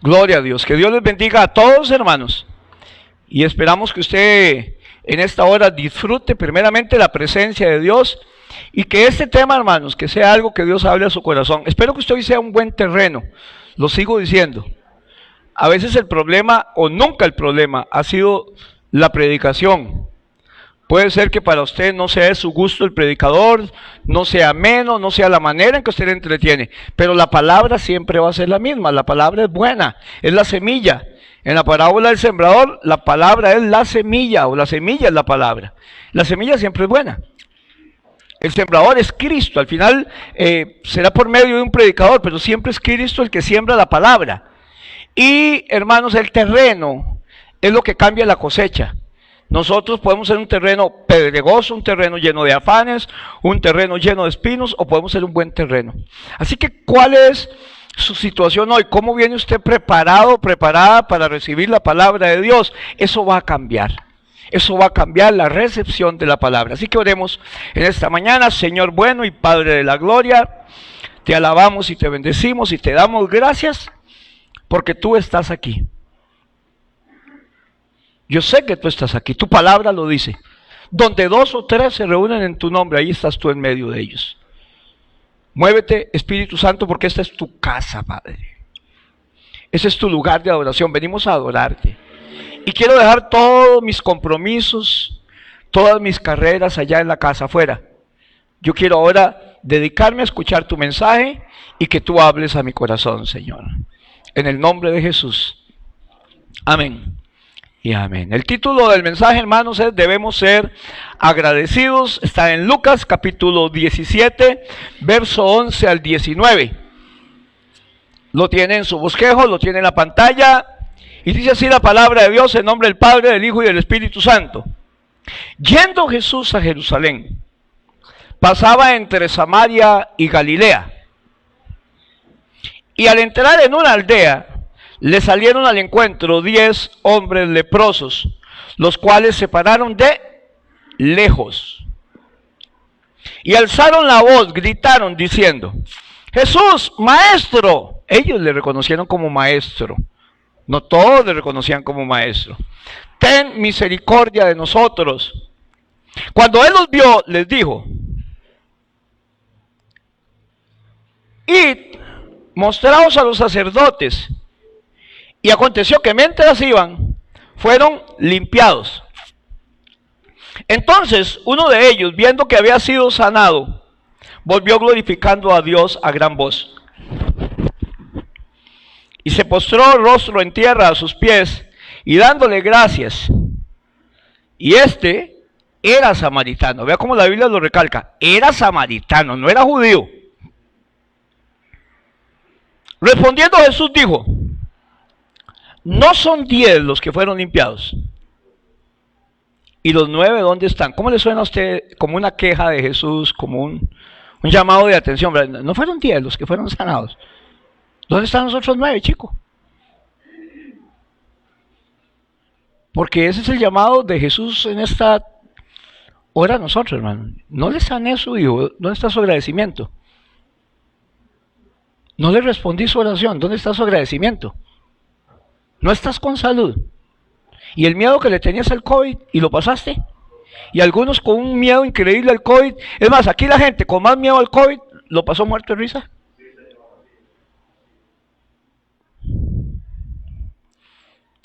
Gloria a Dios. Que Dios les bendiga a todos, hermanos. Y esperamos que usted en esta hora disfrute primeramente la presencia de Dios y que este tema, hermanos, que sea algo que Dios hable a su corazón. Espero que usted hoy sea un buen terreno. Lo sigo diciendo. A veces el problema, o nunca el problema, ha sido la predicación. Puede ser que para usted no sea de su gusto el predicador, no sea ameno, no sea la manera en que usted le entretiene, pero la palabra siempre va a ser la misma. La palabra es buena, es la semilla. En la parábola del sembrador, la palabra es la semilla, o la semilla es la palabra. La semilla siempre es buena. El sembrador es Cristo. Al final será por medio de un predicador, pero siempre es Cristo el que siembra la palabra. Y hermanos, el terreno es lo que cambia la cosecha. Nosotros podemos ser un terreno pedregoso, un terreno lleno de afanes, un terreno lleno de espinos, o podemos ser un buen terreno. Así que, ¿cuál es su situación hoy? ¿Cómo viene usted preparado, preparada para recibir la palabra de Dios? Eso va a cambiar. Eso va a cambiar la recepción de la palabra. Así que oremos en esta mañana. Señor bueno y Padre de la gloria, te alabamos y te bendecimos y te damos gracias porque tú estás aquí. Yo sé que tú estás aquí, tu palabra lo dice. Donde 2 o 3 se reúnen en tu nombre, ahí estás tú en medio de ellos. Muévete, Espíritu Santo, porque esta es tu casa, Padre. Ese es tu lugar de adoración, venimos a adorarte. Y quiero dejar todos mis compromisos, todas mis carreras allá en la casa afuera. Yo quiero ahora dedicarme a escuchar tu mensaje y que tú hables a mi corazón, Señor. En el nombre de Jesús. Amén. Y amén. El título del mensaje, hermanos, es Debemos ser agradecidos. Está en Lucas capítulo 17, verso 11 al 19. Lo tiene en su bosquejo, lo tiene en la pantalla. Y dice así la palabra de Dios en nombre del Padre, del Hijo y del Espíritu Santo. Yendo Jesús a Jerusalén, pasaba entre Samaria y Galilea. Y al entrar en una aldea, le salieron al encuentro 10 hombres leprosos, los cuales se pararon de lejos. Y alzaron la voz, gritaron diciendo, Jesús, maestro. Ellos le reconocieron como maestro. No todos le reconocían como maestro. Ten misericordia de nosotros. Cuando él los vio, les dijo, id, mostraos a los sacerdotes. Y aconteció que mientras iban, fueron limpiados. Entonces uno de ellos, viendo que había sido sanado, volvió glorificando a Dios a gran voz. Y se postró rostro en tierra a sus pies, y dándole gracias. Y este era samaritano. Vea cómo la Biblia lo recalca. Era samaritano, no era judío. Respondiendo Jesús dijo, ¿no son 10 los que fueron limpiados? ¿Y los 9 dónde están? ¿Cómo le suena a usted como una queja de Jesús, como un llamado de atención? ¿No fueron 10 los que fueron sanados? ¿Dónde están los otros 9, chicos? Porque ese es el llamado de Jesús en esta hora a nosotros, hermano. No le sané a su hijo, ¿dónde está su agradecimiento? No le respondí su oración, ¿dónde está su agradecimiento? No estás con salud. Y el miedo que le tenías al COVID y lo pasaste. Y algunos con un miedo increíble al COVID. Es más, aquí la gente con más miedo al COVID lo pasó muerto de risa.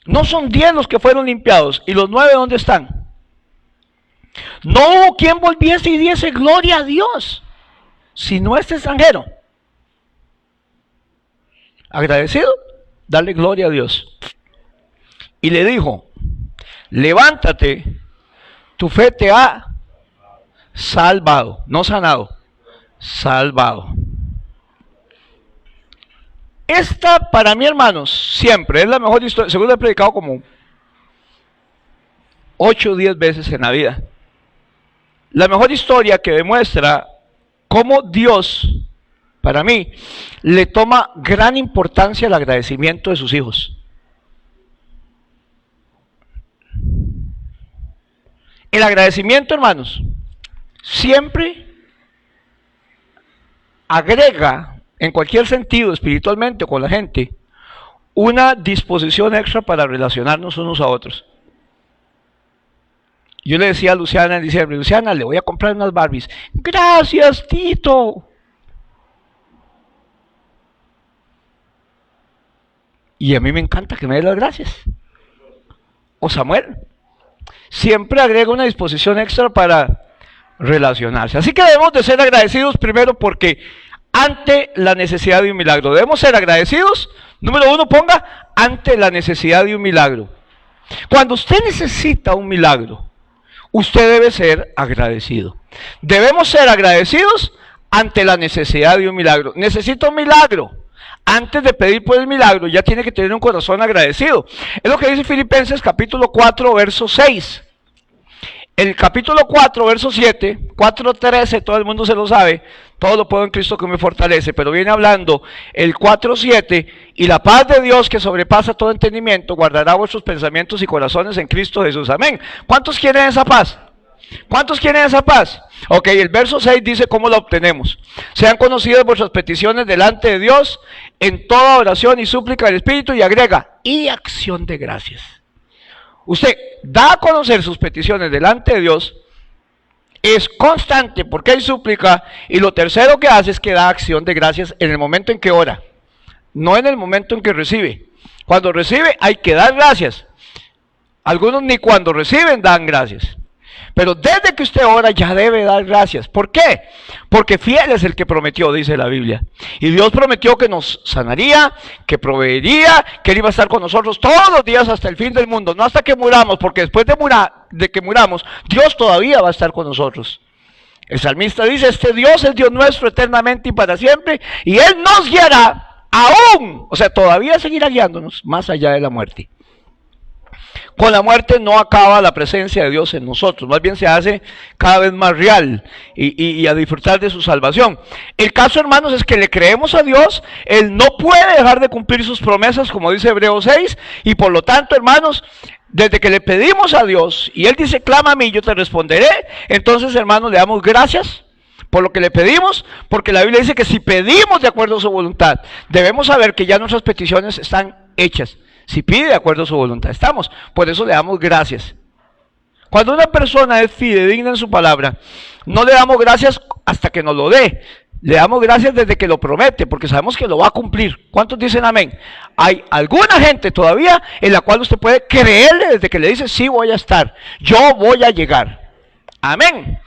No son 10 los que fueron limpiados. ¿Y los 9 dónde están? No hubo quien volviese y diese gloria a Dios, sino este extranjero. Agradecido, darle gloria a Dios. Y le dijo, levántate, tu fe te ha salvado, no sanado, salvado. Esta para mí, hermanos, siempre es la mejor historia. Seguro he predicado como 8 o 10 veces en la vida. La mejor historia que demuestra cómo Dios, para mí, le toma gran importancia al agradecimiento de sus hijos. El agradecimiento, hermanos, siempre agrega, en cualquier sentido, espiritualmente o con la gente, una disposición extra para relacionarnos unos a otros. Yo le decía a Luciana en diciembre, Luciana, le voy a comprar unas Barbies. Gracias, Tito. Y a mí me encanta que me dé las gracias. O Samuel. Siempre agrega una disposición extra para relacionarse. Así que debemos de ser agradecidos primero porque ante la necesidad de un milagro. Debemos ser agradecidos. Número uno, ponga ante la necesidad de un milagro. Cuando usted necesita un milagro, usted debe ser agradecido. Debemos ser agradecidos ante la necesidad de un milagro. Necesito un milagro. Antes de pedir por el milagro, ya tiene que tener un corazón agradecido. Es lo que dice Filipenses capítulo 4, verso 6. El capítulo 4, verso 7, 4:13, todo el mundo se lo sabe, todo lo puedo en Cristo que me fortalece, pero viene hablando el 4:7, y la paz de Dios que sobrepasa todo entendimiento, guardará vuestros pensamientos y corazones en Cristo Jesús. Amén. ¿Cuántos quieren esa paz? ¿Cuántos quieren esa paz? Ok, el verso 6 dice cómo la obtenemos. Sean conocidas vuestras peticiones delante de Dios en toda oración y súplica del Espíritu, y agrega, y acción de gracias. Usted da a conocer sus peticiones delante de Dios, es constante porque hay súplica, y lo tercero que hace es que da acción de gracias en el momento en que ora, no en el momento en que recibe. Cuando recibe hay que dar gracias. Algunos ni cuando reciben dan gracias. Pero desde que usted ora ya debe dar gracias. ¿Por qué? Porque fiel es el que prometió, dice la Biblia. Y Dios prometió que nos sanaría, que proveería, que Él iba a estar con nosotros todos los días hasta el fin del mundo. No hasta que muramos, porque después de que muramos, Dios todavía va a estar con nosotros. El salmista dice, este Dios es Dios nuestro eternamente y para siempre, y Él nos guiará aún. O sea, todavía seguirá guiándonos más allá de la muerte. Con la muerte no acaba la presencia de Dios en nosotros, más bien se hace cada vez más real y a disfrutar de su salvación. El caso, hermanos, es que le creemos a Dios, Él no puede dejar de cumplir sus promesas, como dice Hebreos 6, y por lo tanto, hermanos, desde que le pedimos a Dios, y Él dice, clama a mí, yo te responderé, entonces, hermanos, le damos gracias por lo que le pedimos, porque la Biblia dice que si pedimos de acuerdo a su voluntad, debemos saber que ya nuestras peticiones están hechas. Si pide de acuerdo a su voluntad, estamos. Por eso le damos gracias. Cuando una persona es fidedigna en su palabra, no le damos gracias hasta que nos lo dé. Le damos gracias desde que lo promete, porque sabemos que lo va a cumplir. ¿Cuántos dicen amén? Hay alguna gente todavía en la cual usted puede creerle desde que le dice, sí voy a estar, yo voy a llegar. Amén.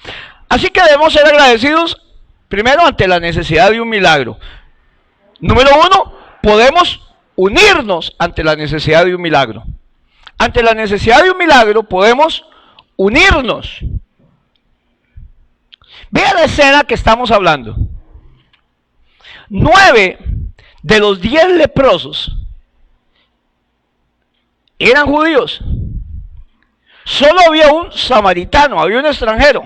Así que debemos ser agradecidos primero ante la necesidad de un milagro. Número uno, podemos unirnos ante la necesidad de un milagro. Ante la necesidad de un milagro podemos unirnos. Vea la escena que estamos hablando. 9 de los 10 leprosos eran judíos. Solo había un samaritano, había un extranjero.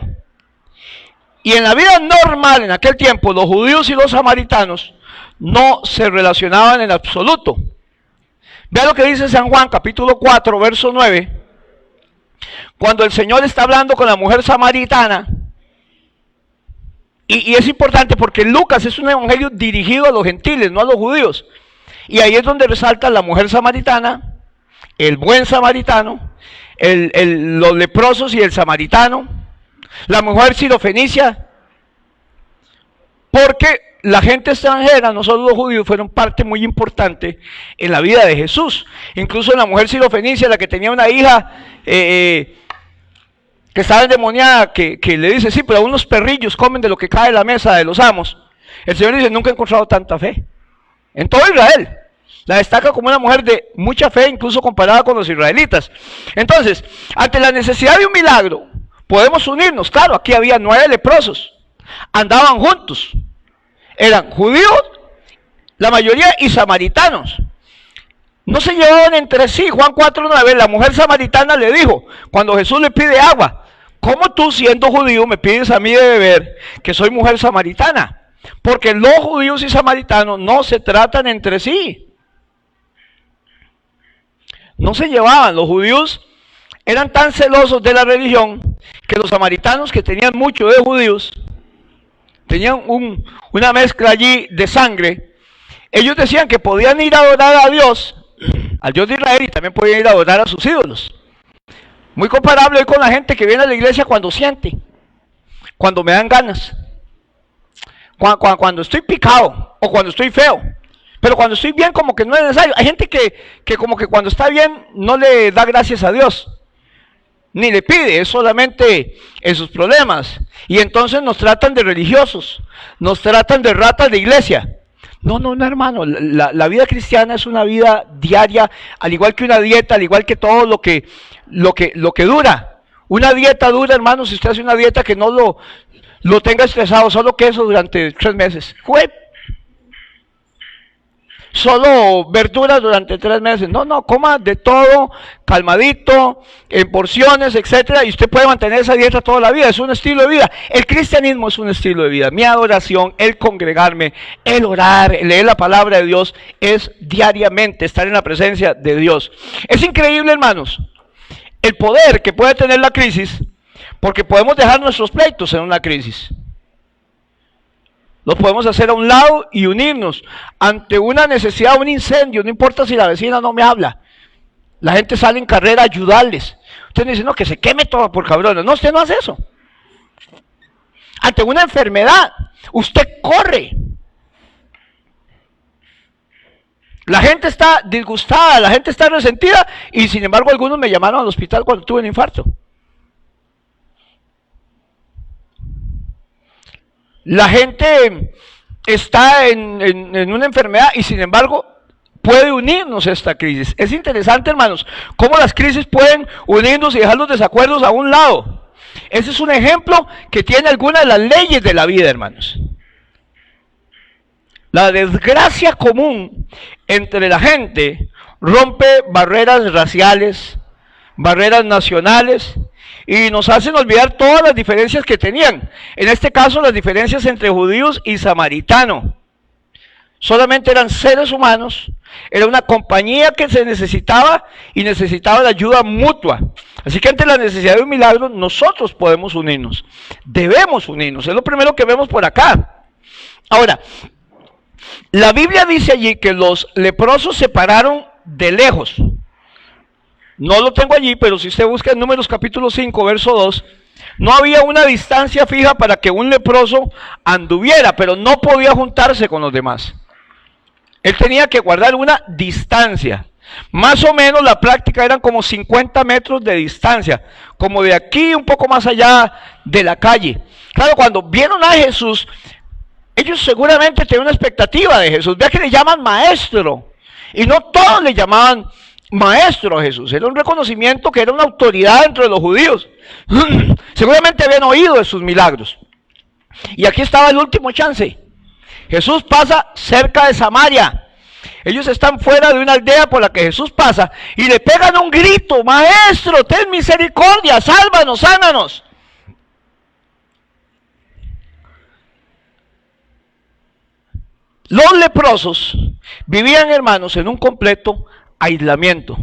Y en la vida normal, en aquel tiempo, los judíos y los samaritanos no se relacionaban en absoluto. Vea lo que dice San Juan, capítulo 4, verso 9. Cuando el Señor está hablando con la mujer samaritana, y es importante porque Lucas es un evangelio dirigido a los gentiles, no a los judíos. Y ahí es donde resalta la mujer samaritana, el buen samaritano, los leprosos y el samaritano, la mujer sirofenicia, porque la gente extranjera, no solo los judíos, fueron parte muy importante en la vida de Jesús. Incluso la mujer sirofenicia, la que tenía una hija que estaba endemoniada, que le dice, sí, pero aún los perrillos comen de lo que cae de la mesa de los amos. El Señor dice, nunca he encontrado tanta fe en todo Israel. La destaca como una mujer de mucha fe, incluso comparada con los israelitas. Entonces, ante la necesidad de un milagro, podemos unirnos. Claro, aquí había 9 leprosos, andaban juntos. Eran judíos, la mayoría, y samaritanos. No se llevaban entre sí. Juan 4:9, la mujer samaritana le dijo, cuando Jesús le pide agua, ¿cómo tú siendo judío me pides a mí de beber que soy mujer samaritana? Porque los judíos y samaritanos no se tratan entre sí. No se llevaban. Los judíos eran tan celosos de la religión que los samaritanos, que tenían mucho de judíos, tenían una mezcla allí de sangre. Ellos decían que podían ir a adorar a Dios al Dios de Israel y también podían ir a adorar a sus ídolos. Muy comparable hoy con la gente que viene a la iglesia cuando siente, cuando me dan ganas, cuando estoy picado o cuando estoy feo. Pero cuando estoy bien como que no es necesario. Hay gente que como que cuando está bien no le da gracias a Dios, ni le pide, es solamente en sus problemas. Y entonces nos tratan de religiosos, nos tratan de ratas de iglesia. No, hermano, la vida cristiana es una vida diaria, al igual que una dieta, al igual que todo lo que dura. Una dieta dura, hermano, si usted hace una dieta que no lo tenga estresado, solo queso durante 3 meses. Solo verduras durante 3 meses. No, coma de todo, calmadito, en porciones, etcétera, y usted puede mantener esa dieta toda la vida. Es un estilo de vida. El cristianismo es un estilo de vida. Mi adoración, el congregarme, el orar, el leer la palabra de Dios, es diariamente estar en la presencia de Dios. Es increíble, hermanos, el poder que puede tener la crisis, porque podemos dejar nuestros pleitos en una crisis. Los podemos hacer a un lado y unirnos ante una necesidad, un incendio. No importa si la vecina no me habla. La gente sale en carrera a ayudarles. Usted dice, no, que se queme todo por cabrones. No, usted no hace eso. Ante una enfermedad, usted corre. La gente está disgustada, la gente está resentida, y sin embargo algunos me llamaron al hospital cuando tuve un infarto. La gente está en una enfermedad y sin embargo puede unirnos a esta crisis. Es interesante, hermanos, cómo las crisis pueden unirnos y dejar los desacuerdos a un lado. Ese es un ejemplo que tiene algunas de las leyes de la vida, hermanos. La desgracia común entre la gente rompe barreras raciales, barreras nacionales, y nos hacen olvidar todas las diferencias que tenían. En este caso, las diferencias entre judíos y samaritanos. Solamente eran seres humanos, era una compañía que se necesitaba y necesitaba la ayuda mutua. Así que ante la necesidad de un milagro, nosotros podemos unirnos. Debemos unirnos, es lo primero que vemos por acá. Ahora, la Biblia dice allí que los leprosos se pararon de lejos. No lo tengo allí, pero si usted busca en Números capítulo 5, verso 2, no había una distancia fija para que un leproso anduviera, pero no podía juntarse con los demás. Él tenía que guardar una distancia. Más o menos la práctica eran como 50 metros de distancia, como de aquí un poco más allá de la calle. Claro, cuando vieron a Jesús, ellos seguramente tenían una expectativa de Jesús. Vea que le llaman maestro, y no todos le llamaban maestro a Jesús. Era un reconocimiento que era una autoridad entre los judíos. Seguramente habían oído de sus milagros. Y aquí estaba el último chance. Jesús pasa cerca de Samaria. Ellos están fuera de una aldea por la que Jesús pasa y le pegan un grito: maestro, ten misericordia, sálvanos, sánanos. Los leprosos vivían, hermanos, en un completo aislamiento.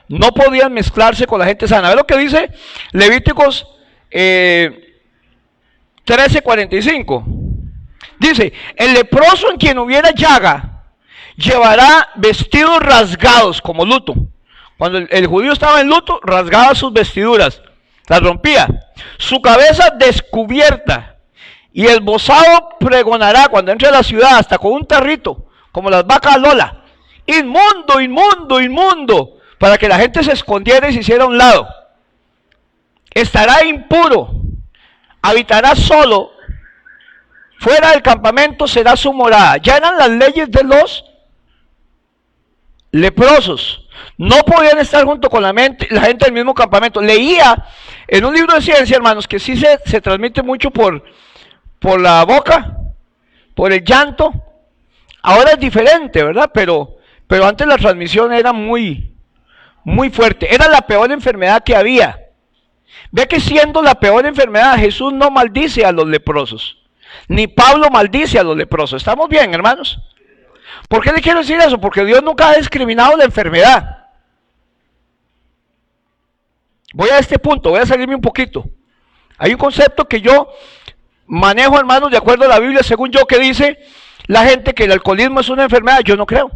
No podían mezclarse con la gente sana. ¿Ve lo que dice Levíticos 13:45? Dice: el leproso en quien hubiera llaga llevará vestidos rasgados como luto. Cuando el judío estaba en luto, rasgaba sus vestiduras, las rompía. Su cabeza descubierta, y el bozado pregonará cuando entre a la ciudad, hasta con un tarrito, como las vacas Lola: inmundo, inmundo, inmundo, para que la gente se escondiera y se hiciera a un lado. Estará impuro, habitará solo, fuera del campamento será su morada. Ya eran las leyes de los leprosos. No podían estar junto con la gente del mismo campamento. Leía en un libro de ciencia, hermanos, que sí se transmite mucho por la boca, por el llanto. Ahora es diferente, ¿verdad? Pero antes la transmisión era muy fuerte. Era la peor enfermedad que había. Ve que siendo la peor enfermedad, Jesús no maldice a los leprosos, ni Pablo maldice a los leprosos. ¿Estamos bien, hermanos? ¿Por qué le quiero decir eso? Porque Dios nunca ha discriminado la enfermedad. Voy a este punto, voy a salirme un poquito. Hay un concepto que yo manejo, hermanos, de acuerdo a la Biblia, según yo, que dice la gente que el alcoholismo es una enfermedad. Yo no creo.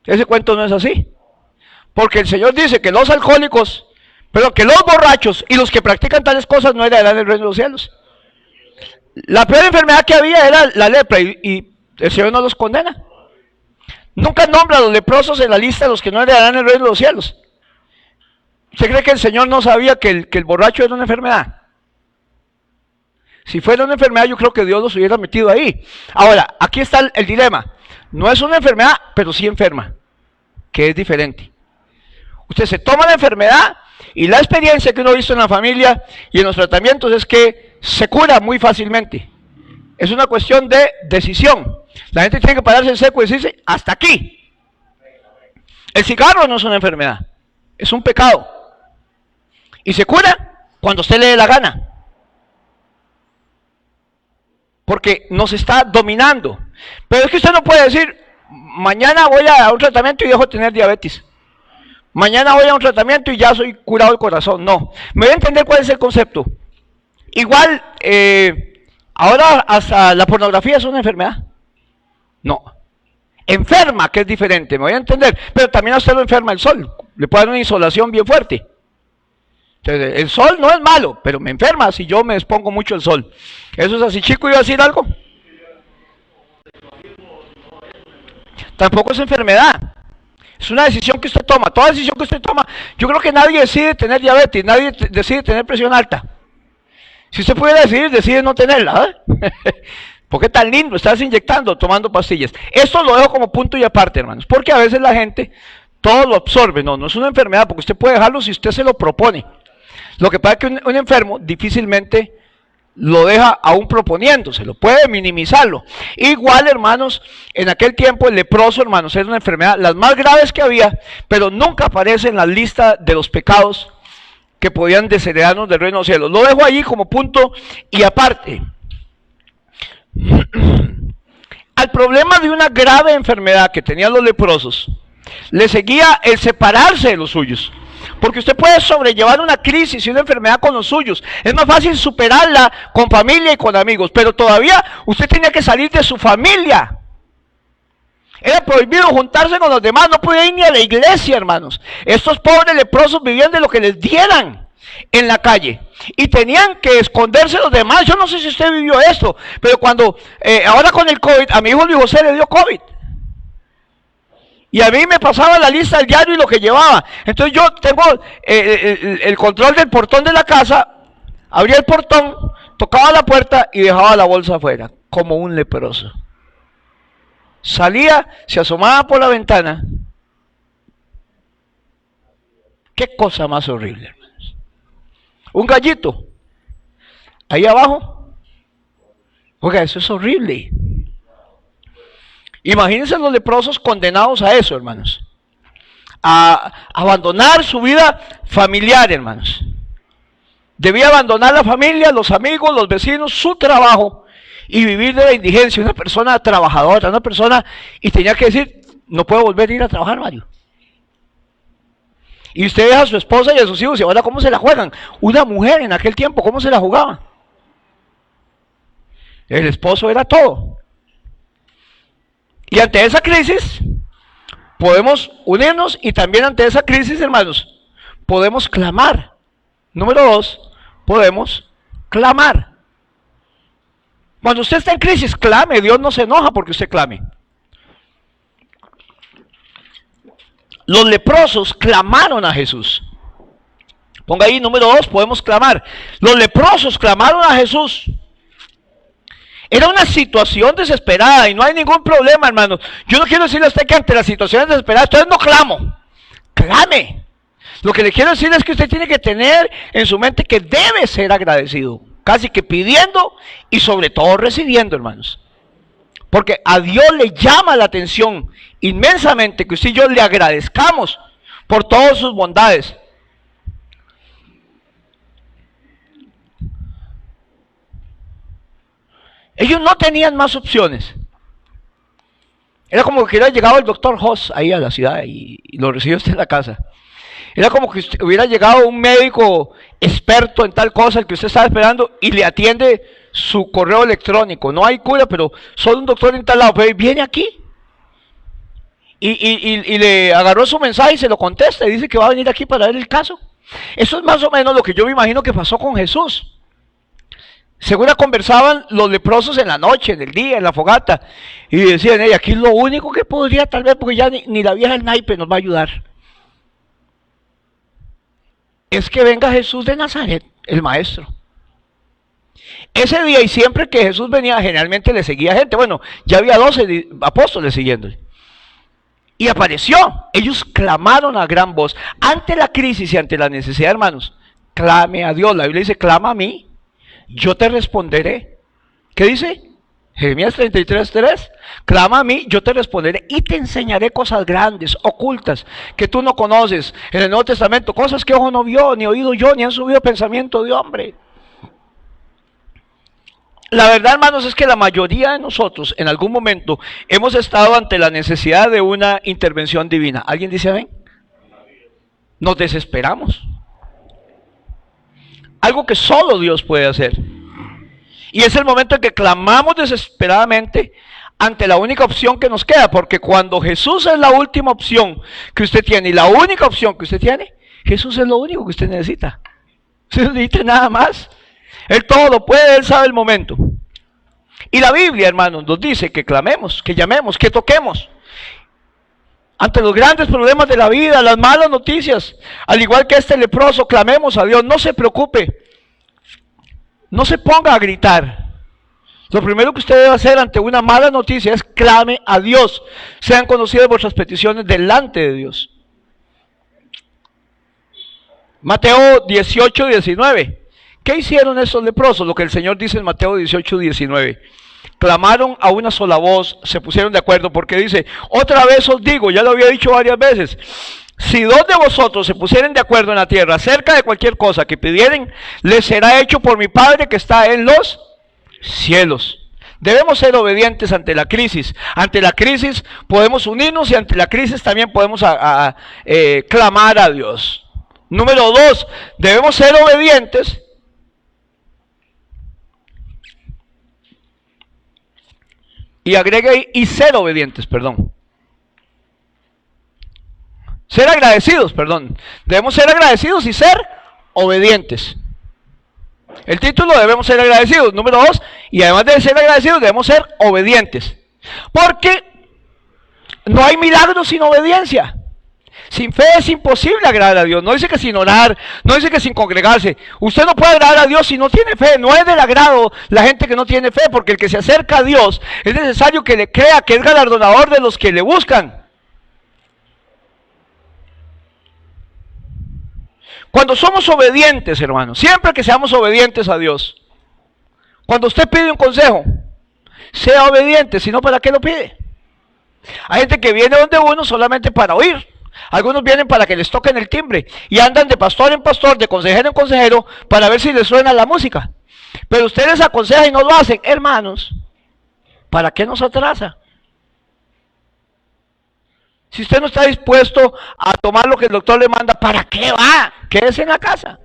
Ese cuento no es así. Porque el Señor dice que los alcohólicos, pero que los borrachos y los que practican tales cosas no heredarán el reino de los cielos. La peor enfermedad que había era la lepra y el Señor no los condena. Nunca nombra a los leprosos en la lista de los que no heredarán el reino de los cielos. ¿Usted cree que el Señor no sabía que el borracho era una enfermedad? Si fuera una enfermedad, yo creo que Dios los hubiera metido ahí. Ahora, aquí está el dilema. No es una enfermedad, pero sí enferma, que es diferente. Usted se toma la enfermedad y la experiencia que uno ha visto en la familia y en los tratamientos es que se cura muy fácilmente. Es una cuestión de decisión. La gente tiene que pararse en seco y decirse, hasta aquí. El cigarro no es una enfermedad, es un pecado. Y se cura cuando usted le dé la gana. Porque nos está dominando. Pero es que usted no puede decir, mañana voy a un tratamiento y dejo de tener diabetes. Mañana voy a un tratamiento y ya soy curado del corazón. No. Me voy a entender cuál es el concepto. Igual, ahora hasta la pornografía es una enfermedad. No. Enferma, que es diferente, me voy a entender. Pero también a usted lo enferma el sol. Le puede dar una insolación bien fuerte. Entonces, el sol no es malo, pero me enferma si yo me expongo mucho al sol. Eso es así. ¿Chico iba a decir algo? Tampoco es enfermedad. Es una decisión que usted toma. Toda decisión que usted toma. Yo creo que nadie decide tener diabetes, nadie decide tener presión alta. Si usted pudiera decidir, decide no tenerla. Porque es tan lindo, estás inyectando, tomando pastillas. Esto lo dejo como punto y aparte, hermanos. Porque a veces la gente todo lo absorbe. No, no es una enfermedad, porque usted puede dejarlo si usted se lo propone. Lo que pasa es que un enfermo difícilmente lo deja aún proponiéndoselo, puede minimizarlo. Igual, hermanos, en aquel tiempo el leproso, hermanos, era una enfermedad, las más graves que había, pero nunca aparece en la lista de los pecados que podían desheredarnos del reino de los cielos. Lo dejo allí como punto y aparte. Al problema de una grave enfermedad que tenían los leprosos, le seguía el separarse de los suyos. Porque usted puede sobrellevar una crisis y una enfermedad con los suyos. Es más fácil superarla con familia y con amigos. Pero todavía usted tenía que salir de su familia. Era prohibido juntarse con los demás. No podía ir ni a la iglesia, hermanos. Estos pobres leprosos vivían de lo que les dieran en la calle. Y tenían que esconderse los demás. Yo no sé si usted vivió esto. Pero cuando, ahora con el COVID, a mi hijo Luis José le dio COVID. Y a mí me pasaba la lista del diario y lo que llevaba. Entonces yo tengo el control del portón de la casa, abría el portón, tocaba la puerta y dejaba la bolsa afuera, como un leproso. Salía, se asomaba por la ventana. Qué cosa más horrible, hermanos. Un gallito, ahí abajo. Oiga, eso es horrible. Imagínense los leprosos condenados a eso, hermanos. A abandonar su vida familiar, hermanos. Debía abandonar la familia, los amigos, los vecinos, su trabajo y vivir de la indigencia. Una persona trabajadora, una persona, y tenía que decir, no puedo volver a ir a trabajar, Mario. Y usted deja a su esposa y a sus hijos, y ahora ¿cómo se la juegan? Una mujer en aquel tiempo, ¿cómo se la jugaba? El esposo era todo. Y ante esa crisis, podemos unirnos y también ante esa crisis, hermanos, podemos clamar. Número 2, podemos clamar. Cuando usted está en crisis, clame. Dios no se enoja porque usted clame. Los leprosos clamaron a Jesús. Ponga ahí, número 2, podemos clamar. Los leprosos clamaron a Jesús. Era una situación desesperada y no hay ningún problema, hermanos. Yo no quiero decirle a usted que ante las situaciones desesperadas, entonces no clamo. Clame. Lo que le quiero decir es que usted tiene que tener en su mente que debe ser agradecido. Casi que pidiendo y sobre todo recibiendo, hermanos. Porque a Dios le llama la atención inmensamente que usted y yo le agradezcamos por todas sus bondades. Ellos no tenían más opciones. Era como que hubiera llegado el doctor Hoss ahí a la ciudad y lo recibió usted en la casa. Era como que hubiera llegado un médico experto en tal cosa, el que usted estaba esperando, y le atiende su correo electrónico. No hay cura, pero solo un doctor en tal lado. Pero viene aquí. y le agarró su mensaje y se lo contesta y dice que va a venir aquí para ver el caso. Eso es más o menos lo que yo me imagino que pasó con Jesús. Seguro conversaban los leprosos en la noche, en el día, en la fogata, y decían, hey, aquí es lo único que podría tal vez, porque ya ni la vieja del naipe nos va a ayudar, es que venga Jesús de Nazaret, el maestro. Ese día y siempre que Jesús venía, generalmente le seguía gente. Bueno, ya había 12 apóstoles siguiéndole. Y apareció. Ellos clamaron a gran voz. Ante la crisis y ante la necesidad, hermanos, clame a Dios. La Biblia dice, clama a mí, yo te responderé. ¿Qué dice? Jeremías 33:3. Clama a mí, yo te responderé y te enseñaré cosas grandes, ocultas, que tú no conoces. En el Nuevo Testamento, cosas que ojo no vio, ni oído yo, ni han subido pensamiento de hombre. La verdad, hermanos, es que la mayoría de nosotros en algún momento hemos estado ante la necesidad de una intervención divina. ¿Alguien dice amén? Nos desesperamos. Algo que solo Dios puede hacer. Y es el momento en que clamamos desesperadamente ante la única opción que nos queda, porque cuando Jesús es la última opción que usted tiene y la única opción que usted tiene, Jesús es lo único que usted necesita. Usted no necesita nada más. Él todo lo puede, Él sabe el momento. Y la Biblia, hermanos, nos dice que clamemos, que llamemos, que toquemos. Ante los grandes problemas de la vida, las malas noticias, al igual que este leproso, clamemos a Dios. No se preocupe, no se ponga a gritar. Lo primero que usted debe hacer ante una mala noticia es clame a Dios. Sean conocidas vuestras peticiones delante de Dios. Mateo 18:19. ¿Qué hicieron esos leprosos? Lo que el Señor dice en Mateo 18:19. Clamaron a una sola voz, se pusieron de acuerdo, porque dice, otra vez os digo, ya lo había dicho varias veces, si dos de vosotros se pusieren de acuerdo en la tierra acerca de cualquier cosa que pidieren, les será hecho por mi Padre que está en los cielos. Debemos ser obedientes ante la crisis. Ante la crisis podemos unirnos y ante la crisis también podemos clamar a Dios. Número 2, debemos ser obedientes. Y agrega ahí, y ser obedientes, perdón. Ser agradecidos, perdón. Debemos ser agradecidos y ser obedientes. El título, debemos ser agradecidos. Número 2, y además de ser agradecidos, debemos ser obedientes. Porque no hay milagros sin obediencia. Sin fe es imposible agradar a Dios. No dice que sin orar, no dice que sin congregarse. Usted no puede agradar a Dios si no tiene fe. No es del agrado la gente que no tiene fe, porque el que se acerca a Dios es necesario que le crea que es galardonador de los que le buscan. Cuando somos obedientes, hermanos, siempre que seamos obedientes a Dios, cuando usted pide un consejo, sea obediente, si no, ¿para qué lo pide? Hay gente que viene donde uno solamente para oír. Algunos vienen para que les toquen el timbre y andan de pastor en pastor, de consejero en consejero, para ver si les suena la música. Pero usted les aconseja y no lo hacen. Hermanos, ¿para qué nos atrasa? Si usted no está dispuesto a tomar lo que el doctor le manda, ¿para qué va? Quédese en la casa.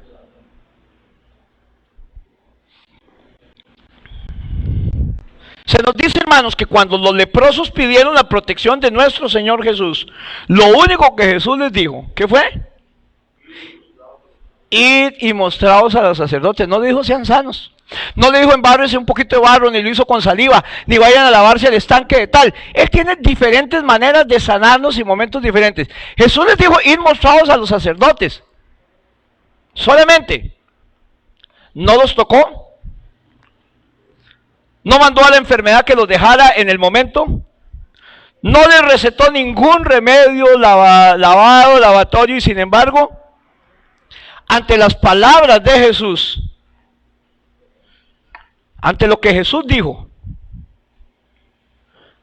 Se nos dice, hermanos, que cuando los leprosos pidieron la protección de nuestro Señor Jesús, lo único que Jesús les dijo, ¿qué fue? Id y mostraos a los sacerdotes. No le dijo sean sanos. No le dijo embárrense un poquito de barro, ni lo hizo con saliva, ni vayan a lavarse al estanque de tal. Él tiene diferentes maneras de sanarnos y momentos diferentes. Jesús les dijo, id mostraos a los sacerdotes. Solamente. No los tocó. No mandó a la enfermedad que los dejara en el momento. No les recetó ningún remedio, lavado, lavatorio, y sin embargo, ante las palabras de Jesús, ante lo que Jesús dijo,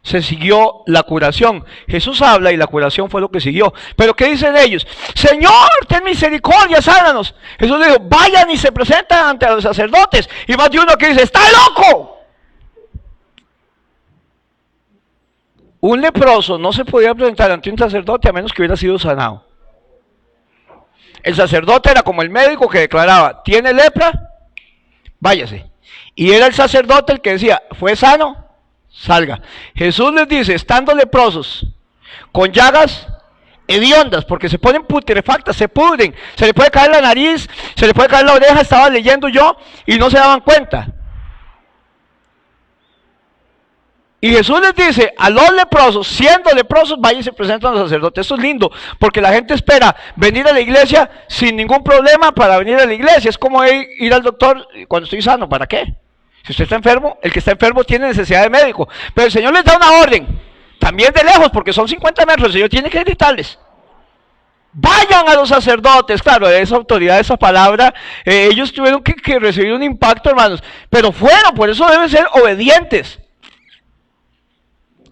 se siguió la curación. Jesús habla y la curación fue lo que siguió. Pero ¿qué dicen ellos? Señor, ten misericordia, sánanos. Jesús le dijo, vayan y se presentan ante los sacerdotes. Y más de uno que dice, ¡está loco! Un leproso no se podía presentar ante un sacerdote a menos que hubiera sido sanado. El sacerdote era como el médico que declaraba, ¿tiene lepra? Váyase. Y era el sacerdote el que decía, ¿fue sano? Salga. Jesús les dice, estando leprosos, con llagas hediondas, porque se ponen putrefactas, se pudren, se le puede caer la nariz, se le puede caer la oreja. Estaba leyendo yo y no se daban cuenta. Y Jesús les dice a los leprosos, siendo leprosos, vayan y se presentan a los sacerdotes. Esto es lindo, porque la gente espera venir a la iglesia sin ningún problema para venir a la iglesia. Es como ir al doctor cuando estoy sano. ¿Para qué? Si usted está enfermo, el que está enfermo tiene necesidad de médico. Pero el Señor les da una orden, también de lejos, porque son 50 metros. El Señor tiene que gritarles: vayan a los sacerdotes. Claro, esa autoridad, esa palabra, ellos tuvieron que recibir un impacto, hermanos. Pero fueron, por eso deben ser obedientes.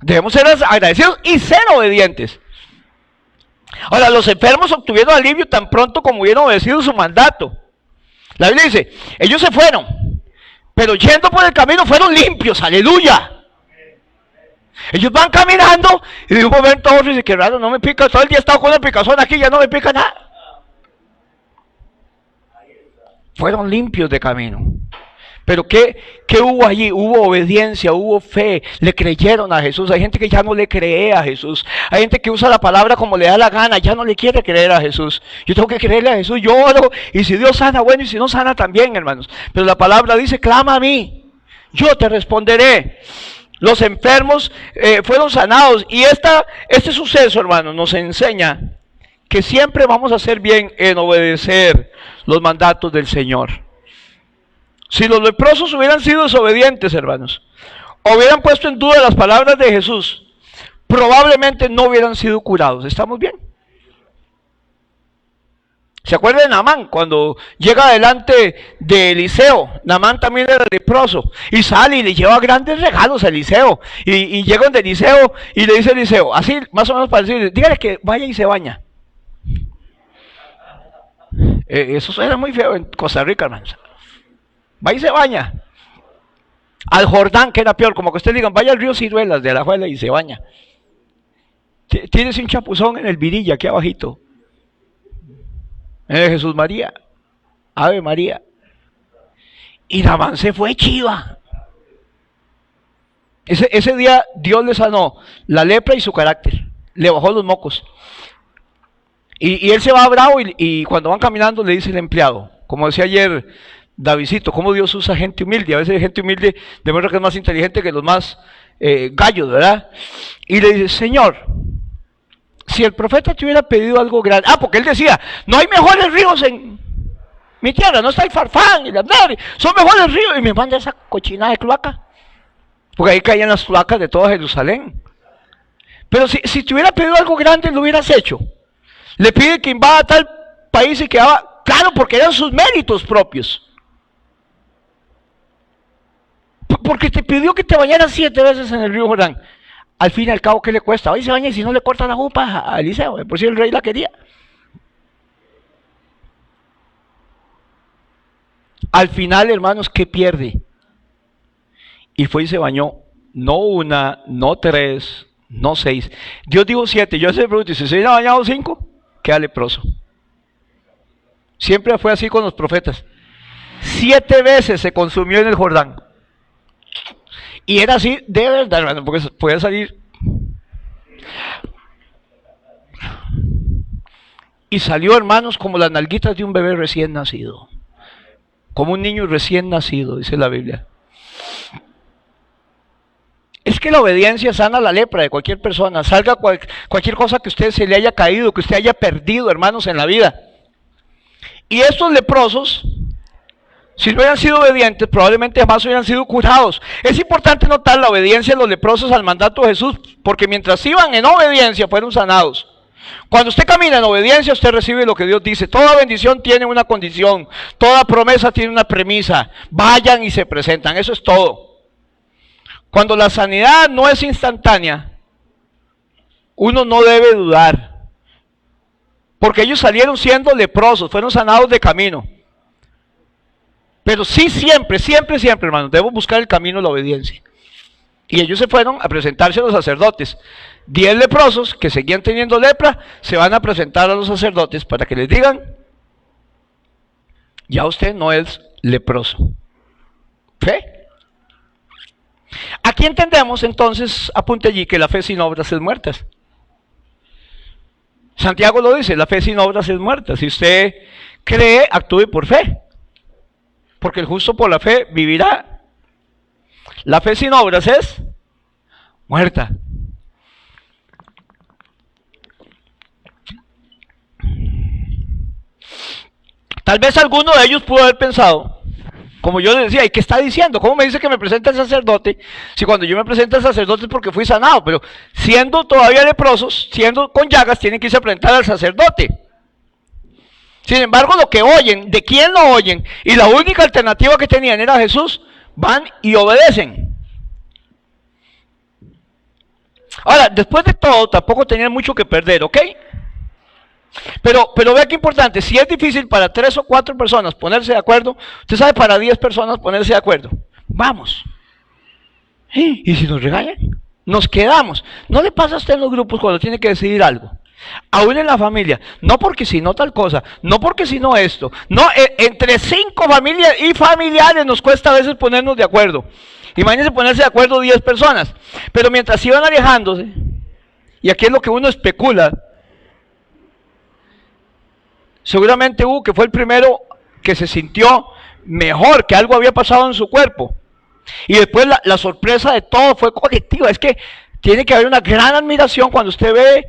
Debemos ser agradecidos y ser obedientes. Ahora, los enfermos obtuvieron alivio tan pronto como hubieron obedecido su mandato. La Biblia dice, ellos se fueron, pero yendo por el camino fueron limpios, aleluya. Ellos van caminando y de un momento a otro dice, qué raro, no me pica, todo el día he estado con una picazón aquí, ya no me pica nada. Fueron limpios de camino. Pero ¿qué hubo allí? Hubo obediencia, hubo fe, le creyeron a Jesús. Hay gente que ya no le cree a Jesús. Hay gente que usa la palabra como le da la gana, ya no le quiere creer a Jesús. Yo tengo que creerle a Jesús, yo oro, y si Dios sana, bueno, y si no sana también, hermanos. Pero la palabra dice, clama a mí, yo te responderé. Los enfermos fueron sanados, y este suceso, hermanos, nos enseña que siempre vamos a hacer bien en obedecer los mandatos del Señor. Si los leprosos hubieran sido desobedientes, hermanos, o hubieran puesto en duda las palabras de Jesús, probablemente no hubieran sido curados. ¿Estamos bien? ¿Se acuerdan de Naamán? Cuando llega delante de Eliseo, Naamán también era leproso, y sale y le lleva grandes regalos a Eliseo, y llega donde Eliseo, y le dice a Eliseo, así más o menos para decirle, dígale que vaya y se baña. Eso suena muy feo en Costa Rica, hermanos. Va y se baña. Al Jordán, que era peor, como que ustedes digan, vaya al río Ciruelas de Alajuela y se baña. Tienes un chapuzón en el virilla, aquí abajito. Jesús María, Ave María. Y Naamán se fue chiva. Ese día Dios le sanó la lepra y su carácter. Le bajó los mocos. Y él se va bravo y cuando van caminando le dice el empleado, como decía ayer Davidcito, cómo Dios usa gente humilde. A veces gente humilde demuestra que es más inteligente que los más gallos, ¿verdad? Y le dice, Señor, si el profeta te hubiera pedido algo grande, porque él decía, no hay mejores ríos en mi tierra, no está el Farfán y la Nari, son mejores ríos, y me manda esa cochinada de cloaca, porque ahí caían las cloacas de toda Jerusalén. Pero si te hubiera pedido algo grande, lo hubieras hecho. Le pide que invada tal país y que haga, claro, porque eran sus méritos propios. Porque te pidió que te bañaras 7 veces en el río Jordán. Al fin y al cabo, ¿qué le cuesta? Hoy se baña y si no le corta la jupa a Eliseo, por si el rey la quería. Al final, hermanos, ¿qué pierde? Y fue y se bañó, no 1, no 3, no 6. Dios dijo 7, yo se pregunto, si se hubiera bañado 5, queda leproso. Siempre fue así con los profetas. 7 veces se consumió en el Jordán. Y era así de verdad, hermano, porque podía salir. Y salió, hermanos, como las nalguitas de un bebé recién nacido. Como un niño recién nacido, dice la Biblia. Es que la obediencia sana la lepra de cualquier persona. Salga cualquier cosa que a usted se le haya caído, que usted haya perdido, hermanos, en la vida. Y estos leprosos, si no hubieran sido obedientes, probablemente jamás hubieran sido curados. Es importante notar la obediencia de los leprosos al mandato de Jesús, porque mientras iban en obediencia, fueron sanados. Cuando usted camina en obediencia, usted recibe lo que Dios dice. Toda bendición tiene una condición, toda promesa tiene una premisa. Vayan y se presentan, eso es todo. Cuando la sanidad no es instantánea, uno no debe dudar. Porque ellos salieron siendo leprosos, fueron sanados de camino. Pero sí siempre, hermanos, debemos buscar el camino de la obediencia. Y ellos se fueron a presentarse a los sacerdotes. 10 leprosos que seguían teniendo lepra se van a presentar a los sacerdotes para que les digan, ya usted no es leproso. ¿Fe? Aquí entendemos entonces, apunte allí, que la fe sin obras es muerta. Santiago lo dice, la fe sin obras es muerta. Si usted cree, actúe por fe, porque el justo por la fe vivirá. La fe sin obras es muerta. Tal vez alguno de ellos pudo haber pensado, como yo les decía, ¿y qué está diciendo? ¿Cómo me dice que me presenta el sacerdote? Si cuando yo me presento al sacerdote es porque fui sanado, pero siendo todavía leprosos, siendo con llagas, tienen que irse a presentar al sacerdote. Sin embargo, lo que oyen, ¿de quién lo oyen? Y la única alternativa que tenían era Jesús, van y obedecen. Ahora, después de todo, tampoco tenían mucho que perder, ¿ok? Pero vea qué importante, si es difícil para 3 o 4 personas ponerse de acuerdo, usted sabe para 10 personas ponerse de acuerdo. Vamos. ¿Y si nos regañan? Nos quedamos. ¿No le pasa a usted en los grupos cuando tiene que decidir algo? Aún en la familia, no porque si no tal cosa, no porque si no esto, no, entre 5 familias y familiares nos cuesta a veces ponernos de acuerdo. Imagínense ponerse de acuerdo 10 personas, pero mientras iban alejándose, y aquí es lo que uno especula, seguramente Hugo, que fue el primero que se sintió mejor, que algo había pasado en su cuerpo, y después la sorpresa de todo fue colectiva. Es que tiene que haber una gran admiración cuando usted ve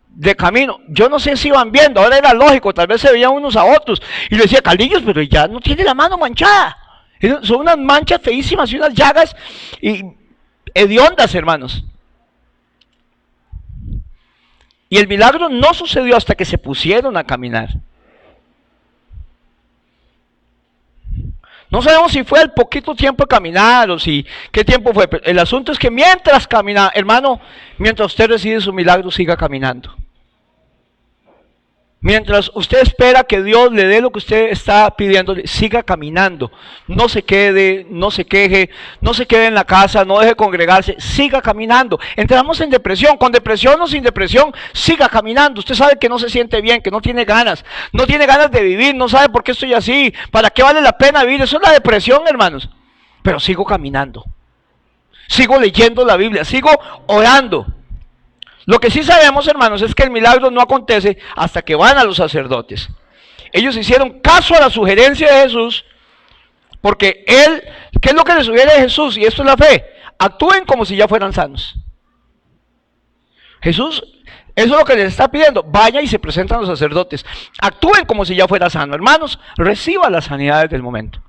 de camino, yo no sé si iban viendo, ahora era lógico, tal vez se veían unos a otros, y le decía, Carlitos, pero ya no tiene la mano manchada, son unas manchas feísimas y unas llagas y hediondas, hermanos. Y el milagro no sucedió hasta que se pusieron a caminar. No sabemos si fue el poquito tiempo de caminar o si qué tiempo fue, pero el asunto es que mientras camina, hermano, mientras usted recibe su milagro, siga caminando. Mientras usted espera que Dios le dé lo que usted está pidiéndole, siga caminando. No se quede, no se queje, no se quede en la casa, no deje de congregarse, siga caminando. Entramos en depresión, con depresión o sin depresión, siga caminando. Usted sabe que no se siente bien, que no tiene ganas de vivir, no sabe por qué estoy así, para qué vale la pena vivir. Eso es la depresión, hermanos. Pero sigo caminando, sigo leyendo la Biblia, sigo orando. Lo que sí sabemos, hermanos, es que el milagro no acontece hasta que van a los sacerdotes. Ellos hicieron caso a la sugerencia de Jesús, porque él, ¿qué es lo que le sugiere Jesús? Y esto es la fe: actúen como si ya fueran sanos. Jesús, eso es lo que les está pidiendo: vaya y se presentan los sacerdotes, actúen como si ya fuera sano. Hermanos, reciba la sanidad desde el momento,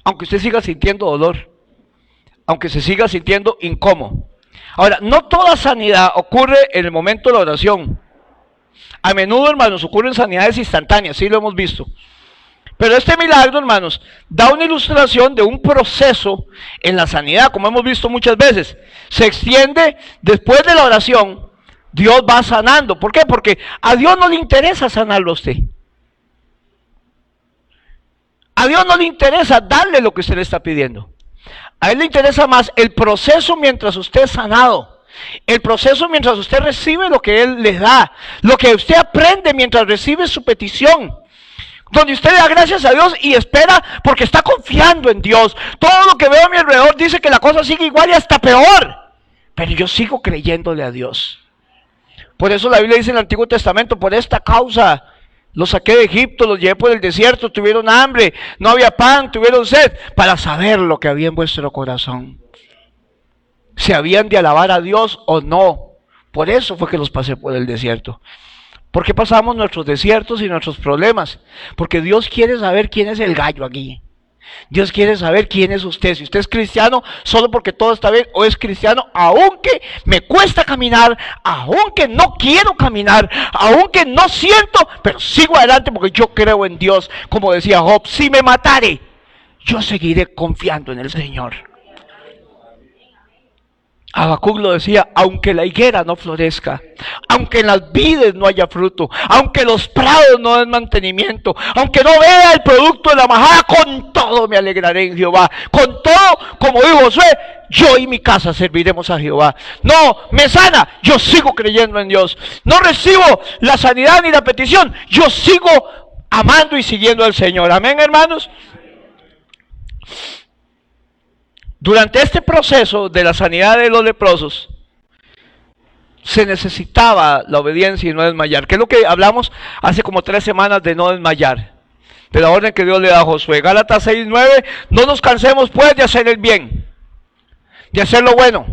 aunque usted siga sintiendo dolor, aunque se siga sintiendo incómodo. Ahora, no toda sanidad ocurre en el momento de la oración. A menudo, hermanos, ocurren sanidades instantáneas, sí lo hemos visto. Pero este milagro, hermanos, da una ilustración de un proceso en la sanidad, como hemos visto muchas veces. Se extiende después de la oración, Dios va sanando. ¿Por qué? Porque a Dios no le interesa sanarlo a usted. A Dios no le interesa darle lo que usted le está pidiendo. A Él le interesa más el proceso mientras usted es sanado, el proceso mientras usted recibe lo que Él le da, lo que usted aprende mientras recibe su petición, donde usted le da gracias a Dios y espera porque está confiando en Dios. Todo lo que veo a mi alrededor dice que la cosa sigue igual y hasta peor, pero yo sigo creyéndole a Dios. Por eso la Biblia dice en el Antiguo Testamento: por esta causa los saqué de Egipto, los llevé por el desierto, tuvieron hambre, no había pan, tuvieron sed, para saber lo que había en vuestro corazón, si habían de alabar a Dios o no. Por eso fue que los pasé por el desierto. ¿Por qué pasamos nuestros desiertos y nuestros problemas? Porque Dios quiere saber quién es el gallo aquí. Dios quiere saber quién es usted. Si usted es cristiano solo porque todo está bien, o es cristiano aunque me cuesta caminar, aunque no quiero caminar, aunque no siento, pero sigo adelante porque yo creo en Dios. Como decía Job: si me matare, yo seguiré confiando en el Señor. Habacuc lo decía: aunque la higuera no florezca, aunque en las vides no haya fruto, aunque los prados no den mantenimiento, aunque no vea el producto de la majada, con todo me alegraré en Jehová. Con todo, como dijo Josué, yo y mi casa serviremos a Jehová. No me sana, yo sigo creyendo en Dios. No recibo la sanidad ni la petición, yo sigo amando y siguiendo al Señor. Amén, hermanos. Durante este proceso de la sanidad de los leprosos, se necesitaba la obediencia y no desmayar. ¿Qué es lo que hablamos hace como 3 semanas de no desmayar? De la orden que Dios le da a Josué. Gálatas 6:9, no nos cansemos pues de hacer el bien, de hacer lo bueno,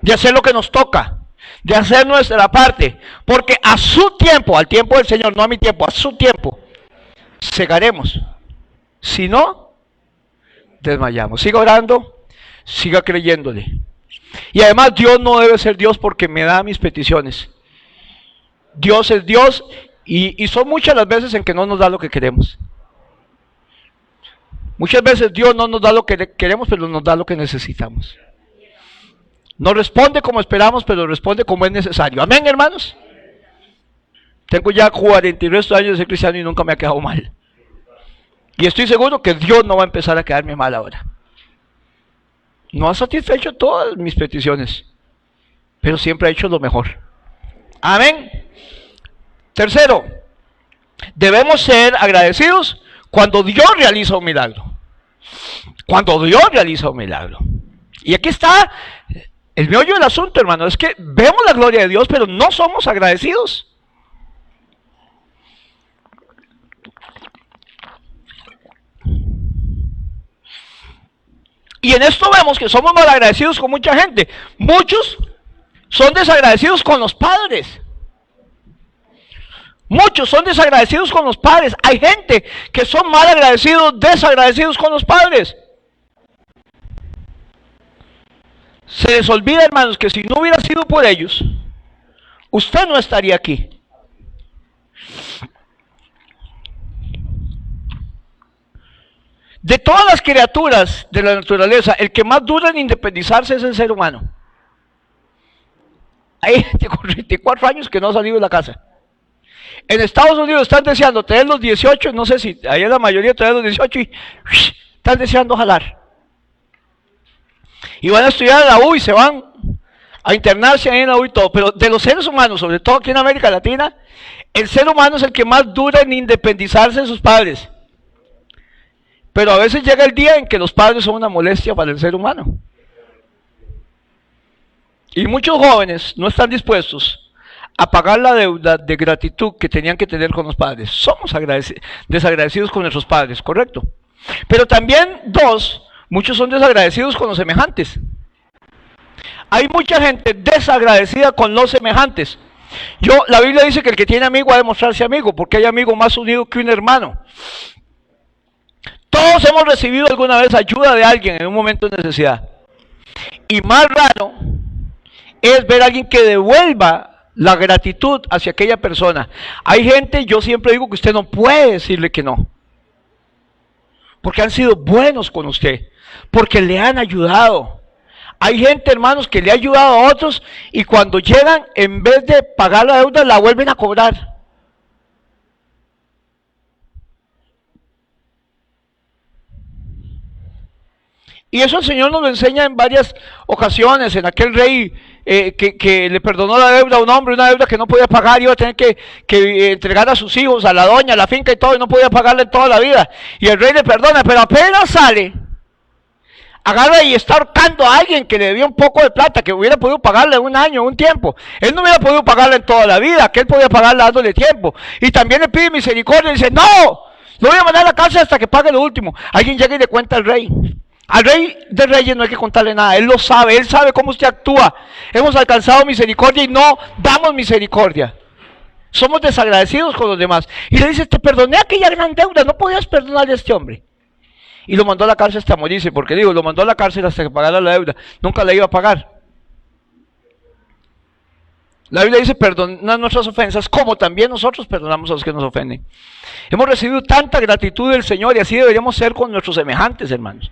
de hacer lo que nos toca, de hacer nuestra parte, porque a su tiempo, al tiempo del Señor, no a mi tiempo, a su tiempo, segaremos. Si no, desmayamos. Siga orando, siga creyéndole. Y además Dios no debe ser Dios porque me da mis peticiones. Dios es Dios y son muchas las veces en que no nos da lo que queremos. Muchas veces Dios no nos da lo que queremos, pero nos da lo que necesitamos. No responde como esperamos, pero responde como es necesario. Amén, hermanos. Tengo ya 42 años de ser cristiano y nunca me ha quedado mal. Y estoy seguro que Dios no va a empezar a quedarme mal ahora. No ha satisfecho todas mis peticiones, pero siempre ha hecho lo mejor. Amén. Tercero, debemos ser agradecidos cuando Dios realiza un milagro. Cuando Dios realiza un milagro. Y aquí está el meollo del asunto, hermano. Es que vemos la gloria de Dios, pero no somos agradecidos. Y en esto vemos que somos mal agradecidos con mucha gente. Muchos son desagradecidos con los padres. Muchos son desagradecidos con los padres. Hay gente que son mal agradecidos, desagradecidos con los padres. Se les olvida, hermanos, que si no hubiera sido por ellos, usted no estaría aquí. De todas las criaturas de la naturaleza, el que más dura en independizarse es el ser humano. Hay gente con 34 años que no ha salido de la casa. En Estados Unidos están deseando tener los 18, no sé si ahí la mayoría tener los 18 y están deseando jalar. Y van a estudiar en la U y se van a internarse ahí en la U y todo. Pero de los seres humanos, sobre todo aquí en América Latina, el ser humano es el que más dura en independizarse de sus padres. Pero a veces llega el día en que los padres son una molestia para el ser humano. Y muchos jóvenes no están dispuestos a pagar la deuda de gratitud que tenían que tener con los padres. Somos desagradecidos con nuestros padres, ¿correcto? Pero también, muchos son desagradecidos con los semejantes. Hay mucha gente desagradecida con los semejantes. La Biblia dice que el que tiene amigo ha de mostrarse amigo, porque hay amigo más unido que un hermano. Todos hemos recibido alguna vez ayuda de alguien en un momento de necesidad. Y más raro es ver a alguien que devuelva la gratitud hacia aquella persona. Hay gente, yo siempre digo que usted no puede decirle que no. Porque han sido buenos con usted. Porque le han ayudado. Hay gente, hermanos, que le ha ayudado a otros y cuando llegan, en vez de pagar la deuda, la vuelven a cobrar. Y eso el Señor nos lo enseña en varias ocasiones. En aquel rey que le perdonó la deuda a un hombre, una deuda que no podía pagar, iba a tener que entregar a sus hijos, a la doña, a la finca y todo, y no podía pagarle toda la vida. Y el rey le perdona, pero apenas sale, agarra y está ahorcando a alguien que le debía un poco de plata, que hubiera podido pagarle un año, un tiempo. Él no hubiera podido pagarle en toda la vida, que él podía pagarle dándole tiempo. Y también le pide misericordia y dice, no, lo voy a mandar a la cárcel hasta que pague lo último. Alguien llega y le cuenta al rey. Al rey de reyes no hay que contarle nada, él lo sabe, él sabe cómo usted actúa. Hemos alcanzado misericordia y no damos misericordia. Somos desagradecidos con los demás. Y le dice, te perdoné aquella gran deuda, no podías perdonarle a este hombre. Y lo mandó a la cárcel hasta morirse, porque lo mandó a la cárcel hasta que pagara la deuda. Nunca la iba a pagar. La Biblia dice, perdona nuestras ofensas, como también nosotros perdonamos a los que nos ofenden. Hemos recibido tanta gratitud del Señor y así deberíamos ser con nuestros semejantes, hermanos.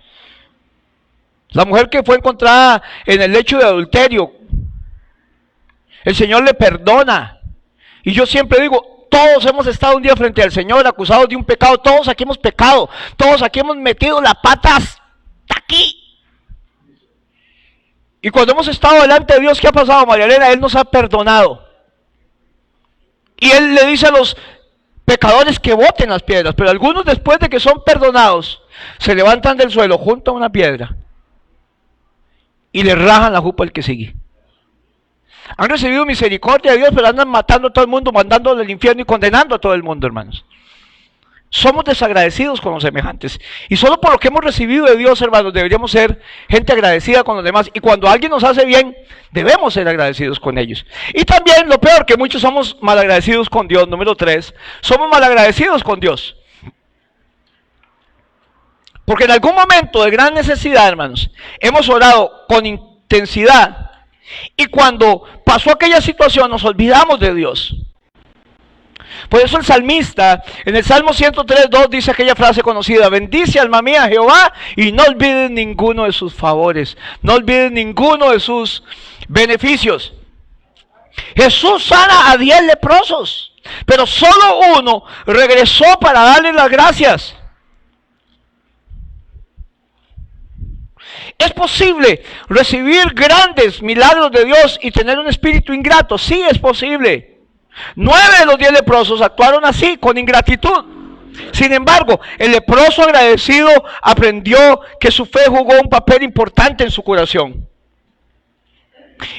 La mujer que fue encontrada en el lecho de adulterio, el Señor le perdona. Y yo siempre digo, todos hemos estado un día frente al Señor acusados de un pecado, todos aquí hemos pecado, todos aquí hemos metido las patas aquí. Y cuando hemos estado delante de Dios, ¿qué ha pasado, María Elena? Él nos ha perdonado. Y Él le dice a los pecadores que boten las piedras, pero algunos después de que son perdonados, se levantan del suelo junto a una piedra y le rajan la jupa al que sigue. Han recibido misericordia de Dios, pero andan matando a todo el mundo, mandándolo al infierno y condenando a todo el mundo, hermanos. Somos desagradecidos con los semejantes. Y solo por lo que hemos recibido de Dios, hermanos, deberíamos ser gente agradecida con los demás. Y cuando alguien nos hace bien, debemos ser agradecidos con ellos. Y también lo peor, que muchos somos malagradecidos con Dios. Número 3, somos malagradecidos con Dios. Porque en algún momento de gran necesidad, hermanos, hemos orado con intensidad. Y cuando pasó aquella situación, nos olvidamos de Dios. Por eso el salmista, en el Salmo 103:2 dice aquella frase conocida: bendice alma mía a Jehová y no olvides ninguno de sus favores, no olvides ninguno de sus beneficios. Jesús sana a 10 leprosos, pero solo uno regresó para darle las gracias. ¿Es posible recibir grandes milagros de Dios y tener un espíritu ingrato? Sí, es posible. 9 de los 10 leprosos actuaron así, con ingratitud. Sin embargo, el leproso agradecido aprendió que su fe jugó un papel importante en su curación.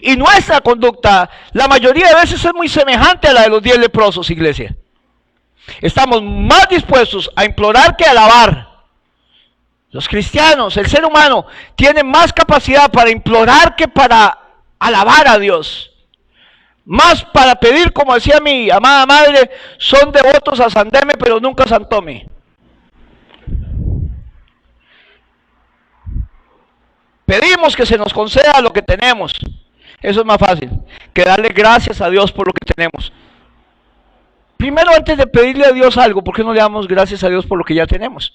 Y nuestra conducta, la mayoría de veces, es muy semejante a la de los 10 leprosos, iglesia. Estamos más dispuestos a implorar que a alabar. Los cristianos, el ser humano, tiene más capacidad para implorar que para alabar a Dios. Más para pedir, como decía mi amada madre, son devotos a San Deme, pero nunca a San Tome. Pedimos que se nos conceda lo que tenemos. Eso es más fácil que darle gracias a Dios por lo que tenemos. Primero, antes de pedirle a Dios algo, ¿por qué no le damos gracias a Dios por lo que ya tenemos?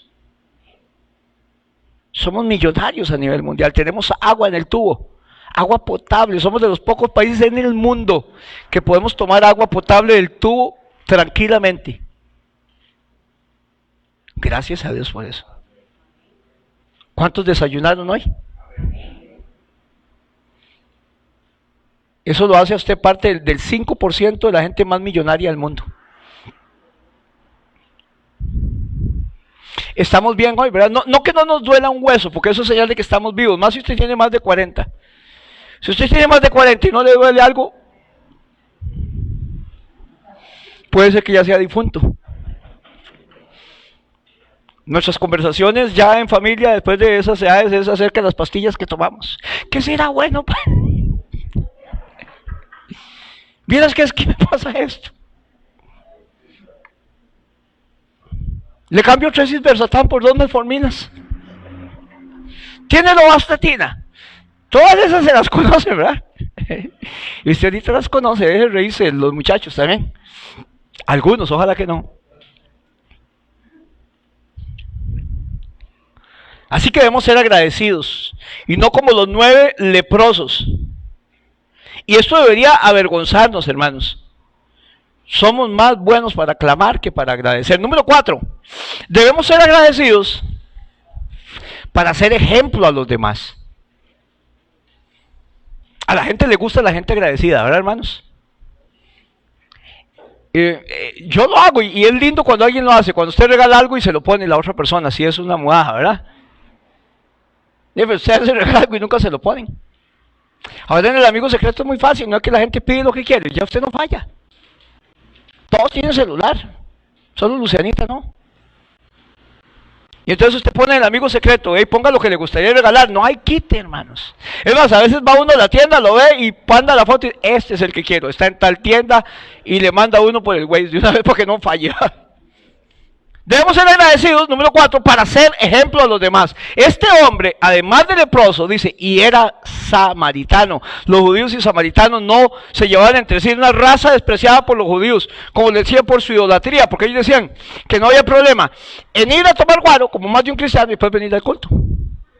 Somos millonarios a nivel mundial, tenemos agua en el tubo. Agua potable, somos de los pocos países en el mundo que podemos tomar agua potable del tubo tranquilamente. Gracias a Dios por eso. ¿Cuántos desayunaron hoy? Eso lo hace a usted parte del 5% de la gente más millonaria del mundo. Estamos bien hoy, ¿verdad? No que no nos duela un hueso, porque eso es señal de que estamos vivos, más si usted tiene más de 40. Si usted tiene más de 40 y no le duele algo, puede ser que ya sea difunto. Nuestras conversaciones ya en familia, después de esas edades, es acerca de las pastillas que tomamos. ¿Qué será bueno? ¿Vieras qué es que me pasa esto? Le cambio 3 Isversatán por 2 metforminas. ¿Tiene lovastatina? Todas esas se las conoce, ¿verdad? Y usted ahorita las conoce, deje de reírse, los muchachos también. Algunos, ojalá que no. Así que debemos ser agradecidos, y no como los 9 leprosos. Y esto debería avergonzarnos, hermanos. Somos más buenos para clamar que para agradecer. Número 4, debemos ser agradecidos para ser ejemplo a los demás. A la gente le gusta la gente agradecida, ¿verdad, hermanos? Yo lo hago y es lindo cuando alguien lo hace, cuando usted regala algo y se lo pone la otra persona, si es una mudaja, ¿verdad? Usted se regala algo y nunca se lo ponen. Ahora en el amigo secreto es muy fácil, no es que la gente pide lo que quiere, ya usted no falla. Todos tienen celular, solo Lucianita no. Y entonces usted pone el amigo secreto, ponga lo que le gustaría regalar, no hay quite, hermanos. Es más, a veces va uno a la tienda, lo ve y manda la foto y este es el que quiero, está en tal tienda, y le manda uno por el Waze de una vez para que no falle. Debemos ser agradecidos, número 4, para ser ejemplo a los demás. Este hombre, además de leproso, dice, y era samaritano. Los judíos y samaritanos no se llevaban entre sí, una raza despreciada por los judíos, como le decían, por su idolatría, porque ellos decían que no había problema en ir a tomar guaro, como más de un cristiano, y después venir al culto.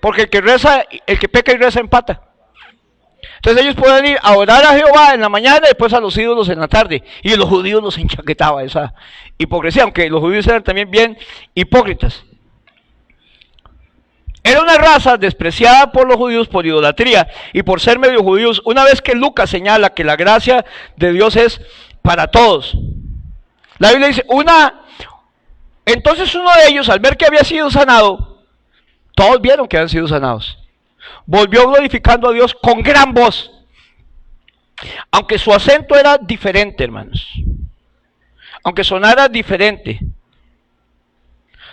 Porque el que reza, el que peca y reza empata. Entonces ellos pueden ir a orar a Jehová en la mañana y después a los ídolos en la tarde. Y los judíos los enchaquetaba esa hipocresía, aunque los judíos eran también bien hipócritas. Era una raza despreciada por los judíos por idolatría y por ser medio judíos. Una vez que Lucas señala que la gracia de Dios es para todos. La Biblia dice, entonces uno de ellos, al ver que había sido sanado, todos vieron que habían sido sanados, volvió glorificando a Dios con gran voz. Aunque su acento era diferente, hermanos, aunque sonara diferente,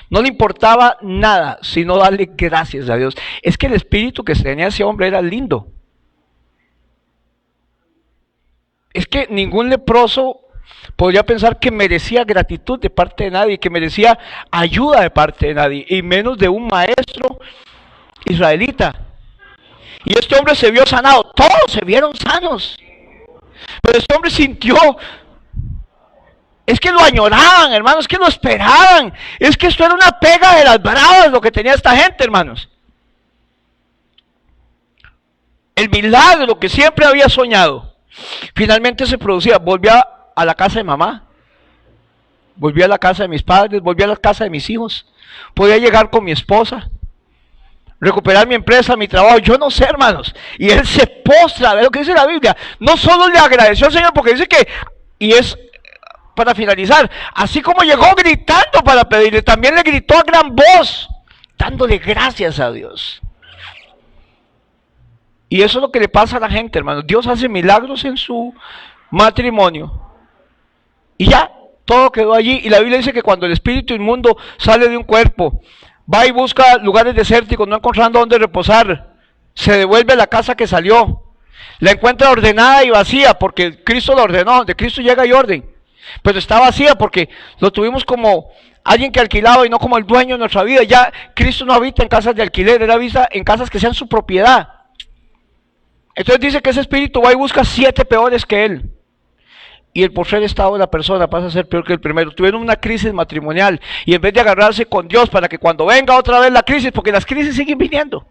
no le importaba nada sino darle gracias a Dios. Es que el espíritu que tenía ese hombre era lindo. Es que ningún leproso podría pensar que merecía gratitud de parte de nadie, que merecía ayuda de parte de nadie, y menos de un maestro israelita. Y este hombre se vio sanado, todos se vieron sanos. Pero este hombre sintió, es que lo añoraban, hermanos, es que lo esperaban. Es que esto era una pega de las bravas lo que tenía esta gente, hermanos. El milagro que siempre había soñado, finalmente se producía. Volví a la casa de mamá, volví a la casa de mis padres, volví a la casa de mis hijos. Podía llegar con mi esposa, recuperar mi empresa, mi trabajo, yo no sé, hermanos. Y él se postra, ve lo que dice la Biblia. No solo le agradeció al Señor, porque dice que, y es para finalizar, así como llegó gritando para pedirle, también le gritó a gran voz, dándole gracias a Dios. Y eso es lo que le pasa a la gente, hermanos. Dios hace milagros en su matrimonio. Y ya, todo quedó allí. Y la Biblia dice que cuando el espíritu inmundo sale de un cuerpo, va y busca lugares desérticos, no encontrando dónde reposar, se devuelve a la casa que salió. La encuentra ordenada y vacía, porque Cristo la ordenó. De Cristo llega y orden. Pero está vacía porque lo tuvimos como alguien que alquilaba y no como el dueño de nuestra vida. Ya Cristo no habita en casas de alquiler, Él habita en casas que sean su propiedad. Entonces dice que ese espíritu va y busca 7 peores que él. Y el postrer estado de la persona pasa a ser peor que el primero. Tuvieron una crisis matrimonial y en vez de agarrarse con Dios para que cuando venga otra vez la crisis, porque las crisis siguen viniendo,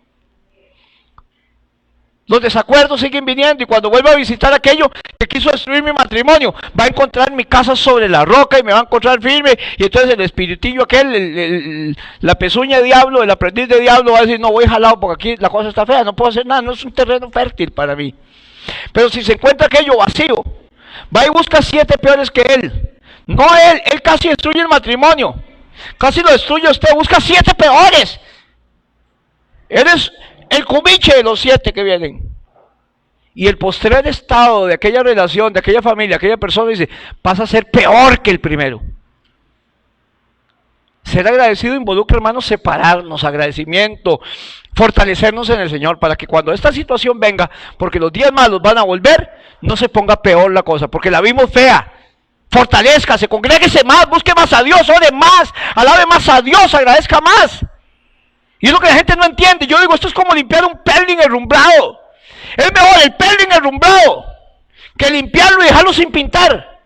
los desacuerdos siguen viniendo, y cuando vuelva a visitar aquello que quiso destruir mi matrimonio, va a encontrar mi casa sobre la roca y me va a encontrar firme. Y entonces el espiritillo aquel, la pezuña de diablo, el aprendiz de diablo va a decir: no, voy jalado porque aquí la cosa está fea, no puedo hacer nada, no es un terreno fértil para mí. Pero si se encuentra aquello vacío, va y busca 7 peores que él. No él casi destruye el matrimonio, casi lo destruye usted, busca 7 peores. Eres el cumiche de los 7 que vienen. Y el postrer estado de aquella relación, de aquella familia, aquella persona, dice, pasa a ser peor que el primero. Ser agradecido involucra, hermanos, separarnos, agradecimiento, fortalecernos en el Señor, para que cuando esta situación venga, porque los días malos van a volver, no se ponga peor la cosa, porque la vimos fea. Fortalézcase, congréguese más, busque más a Dios, ore más, alabe más a Dios, agradezca más. Y es lo que la gente no entiende. Yo digo, esto es como limpiar un pelín enrumbrado. Es mejor el pelín enrumbrado que limpiarlo y dejarlo sin pintar.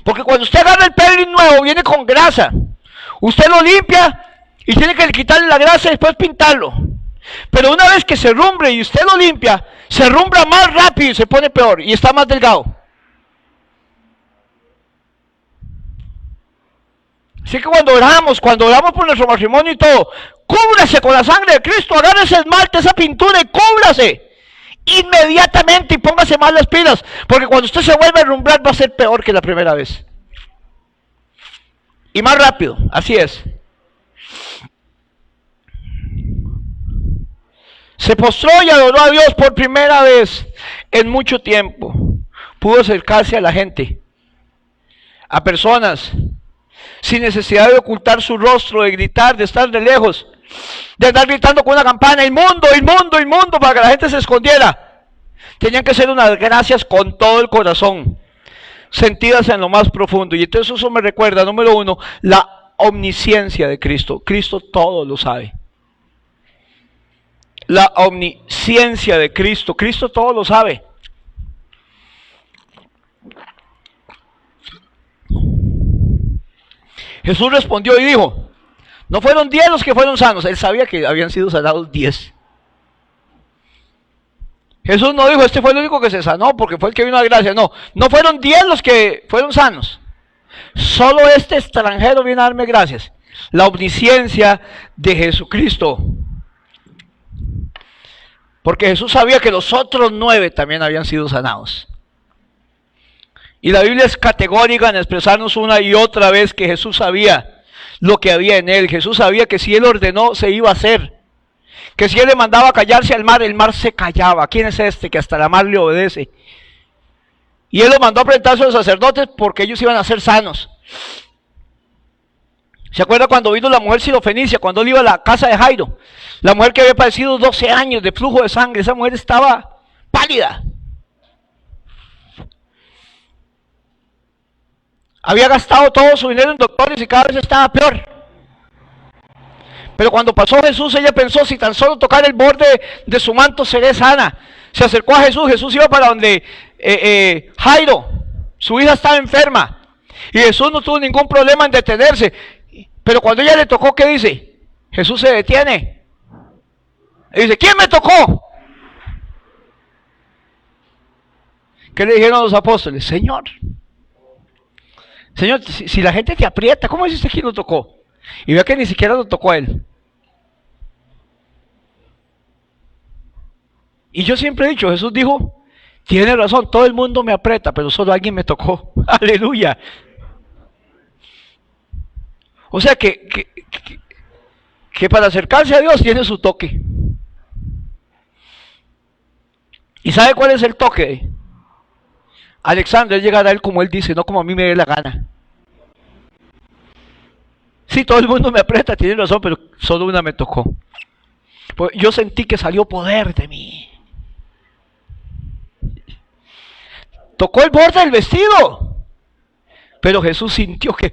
Porque cuando usted agarra el pelín nuevo, viene con grasa. Usted lo limpia y tiene que quitarle la grasa y después pintarlo. Pero una vez que se rumbre y usted lo limpia, se rumbra más rápido y se pone peor y está más delgado. Así que cuando oramos por nuestro matrimonio y todo, cúbrase con la sangre de Cristo, agarre ese esmalte, esa pintura y cúbrase inmediatamente y póngase más las pilas, porque cuando usted se vuelve a enrumbrar va a ser peor que la primera vez. Y más rápido, así es. Se postró y adoró a Dios por primera vez en mucho tiempo. Pudo acercarse a la gente, a personas, sin necesidad de ocultar su rostro, de gritar, de estar de lejos, de andar gritando con una campana: inmundo, inmundo, inmundo, para que la gente se escondiera. Tenían que ser unas gracias con todo el corazón, sentidas en lo más profundo. Y entonces eso me recuerda, número 1, la omnisciencia de Cristo. Cristo todo lo sabe. La omnisciencia de Cristo. Cristo todo lo sabe. Jesús respondió y dijo: no fueron 10 los que fueron sanos. Él sabía que habían sido sanados 10. Jesús no dijo: este fue el único que se sanó porque fue el que vino a gracia. No, no fueron 10 los que fueron sanos. Solo este extranjero viene a darme gracias. La omnisciencia de Jesucristo. Porque Jesús sabía que los otros 9 también habían sido sanados. Y la Biblia es categórica en expresarnos una y otra vez que Jesús sabía lo que había en él. Jesús sabía que si él ordenó, se iba a hacer. que si él le mandaba callarse al mar, el mar se callaba. ¿Quién es este que hasta la mar le obedece? Y él lo mandó a presentarse a los sacerdotes porque ellos iban a ser sanos. ¿Se acuerda cuando vino la mujer sirofenicia, cuando él iba a la casa de Jairo? La mujer que había padecido 12 años de flujo de sangre, esa mujer estaba pálida. Había gastado todo su dinero en doctores y cada vez estaba peor. Pero cuando pasó Jesús, ella pensó, si tan solo tocar el borde de su manto seré sana. Se acercó a Jesús, Jesús iba para donde Jairo, su hija estaba enferma. Y Jesús no tuvo ningún problema en detenerse. Pero cuando ella le tocó, ¿qué dice? Jesús se detiene. Y dice, ¿quién me tocó? ¿Qué le dijeron los apóstoles? Señor, si la gente te aprieta, ¿cómo dice usted quién lo tocó? Y vea que ni siquiera lo tocó a él. Y yo siempre he dicho, Jesús dijo, tiene razón, todo el mundo me aprieta, pero solo alguien me tocó. Aleluya. O sea que para acercarse a Dios tiene su toque. ¿Y sabe cuál es el toque? Alexander, llegar a él como él dice, no como a mí me dé la gana. Sí, todo el mundo me aprieta, tiene razón, pero solo una me tocó. Pues yo sentí que salió poder de mí. Tocó el borde del vestido, pero Jesús sintió que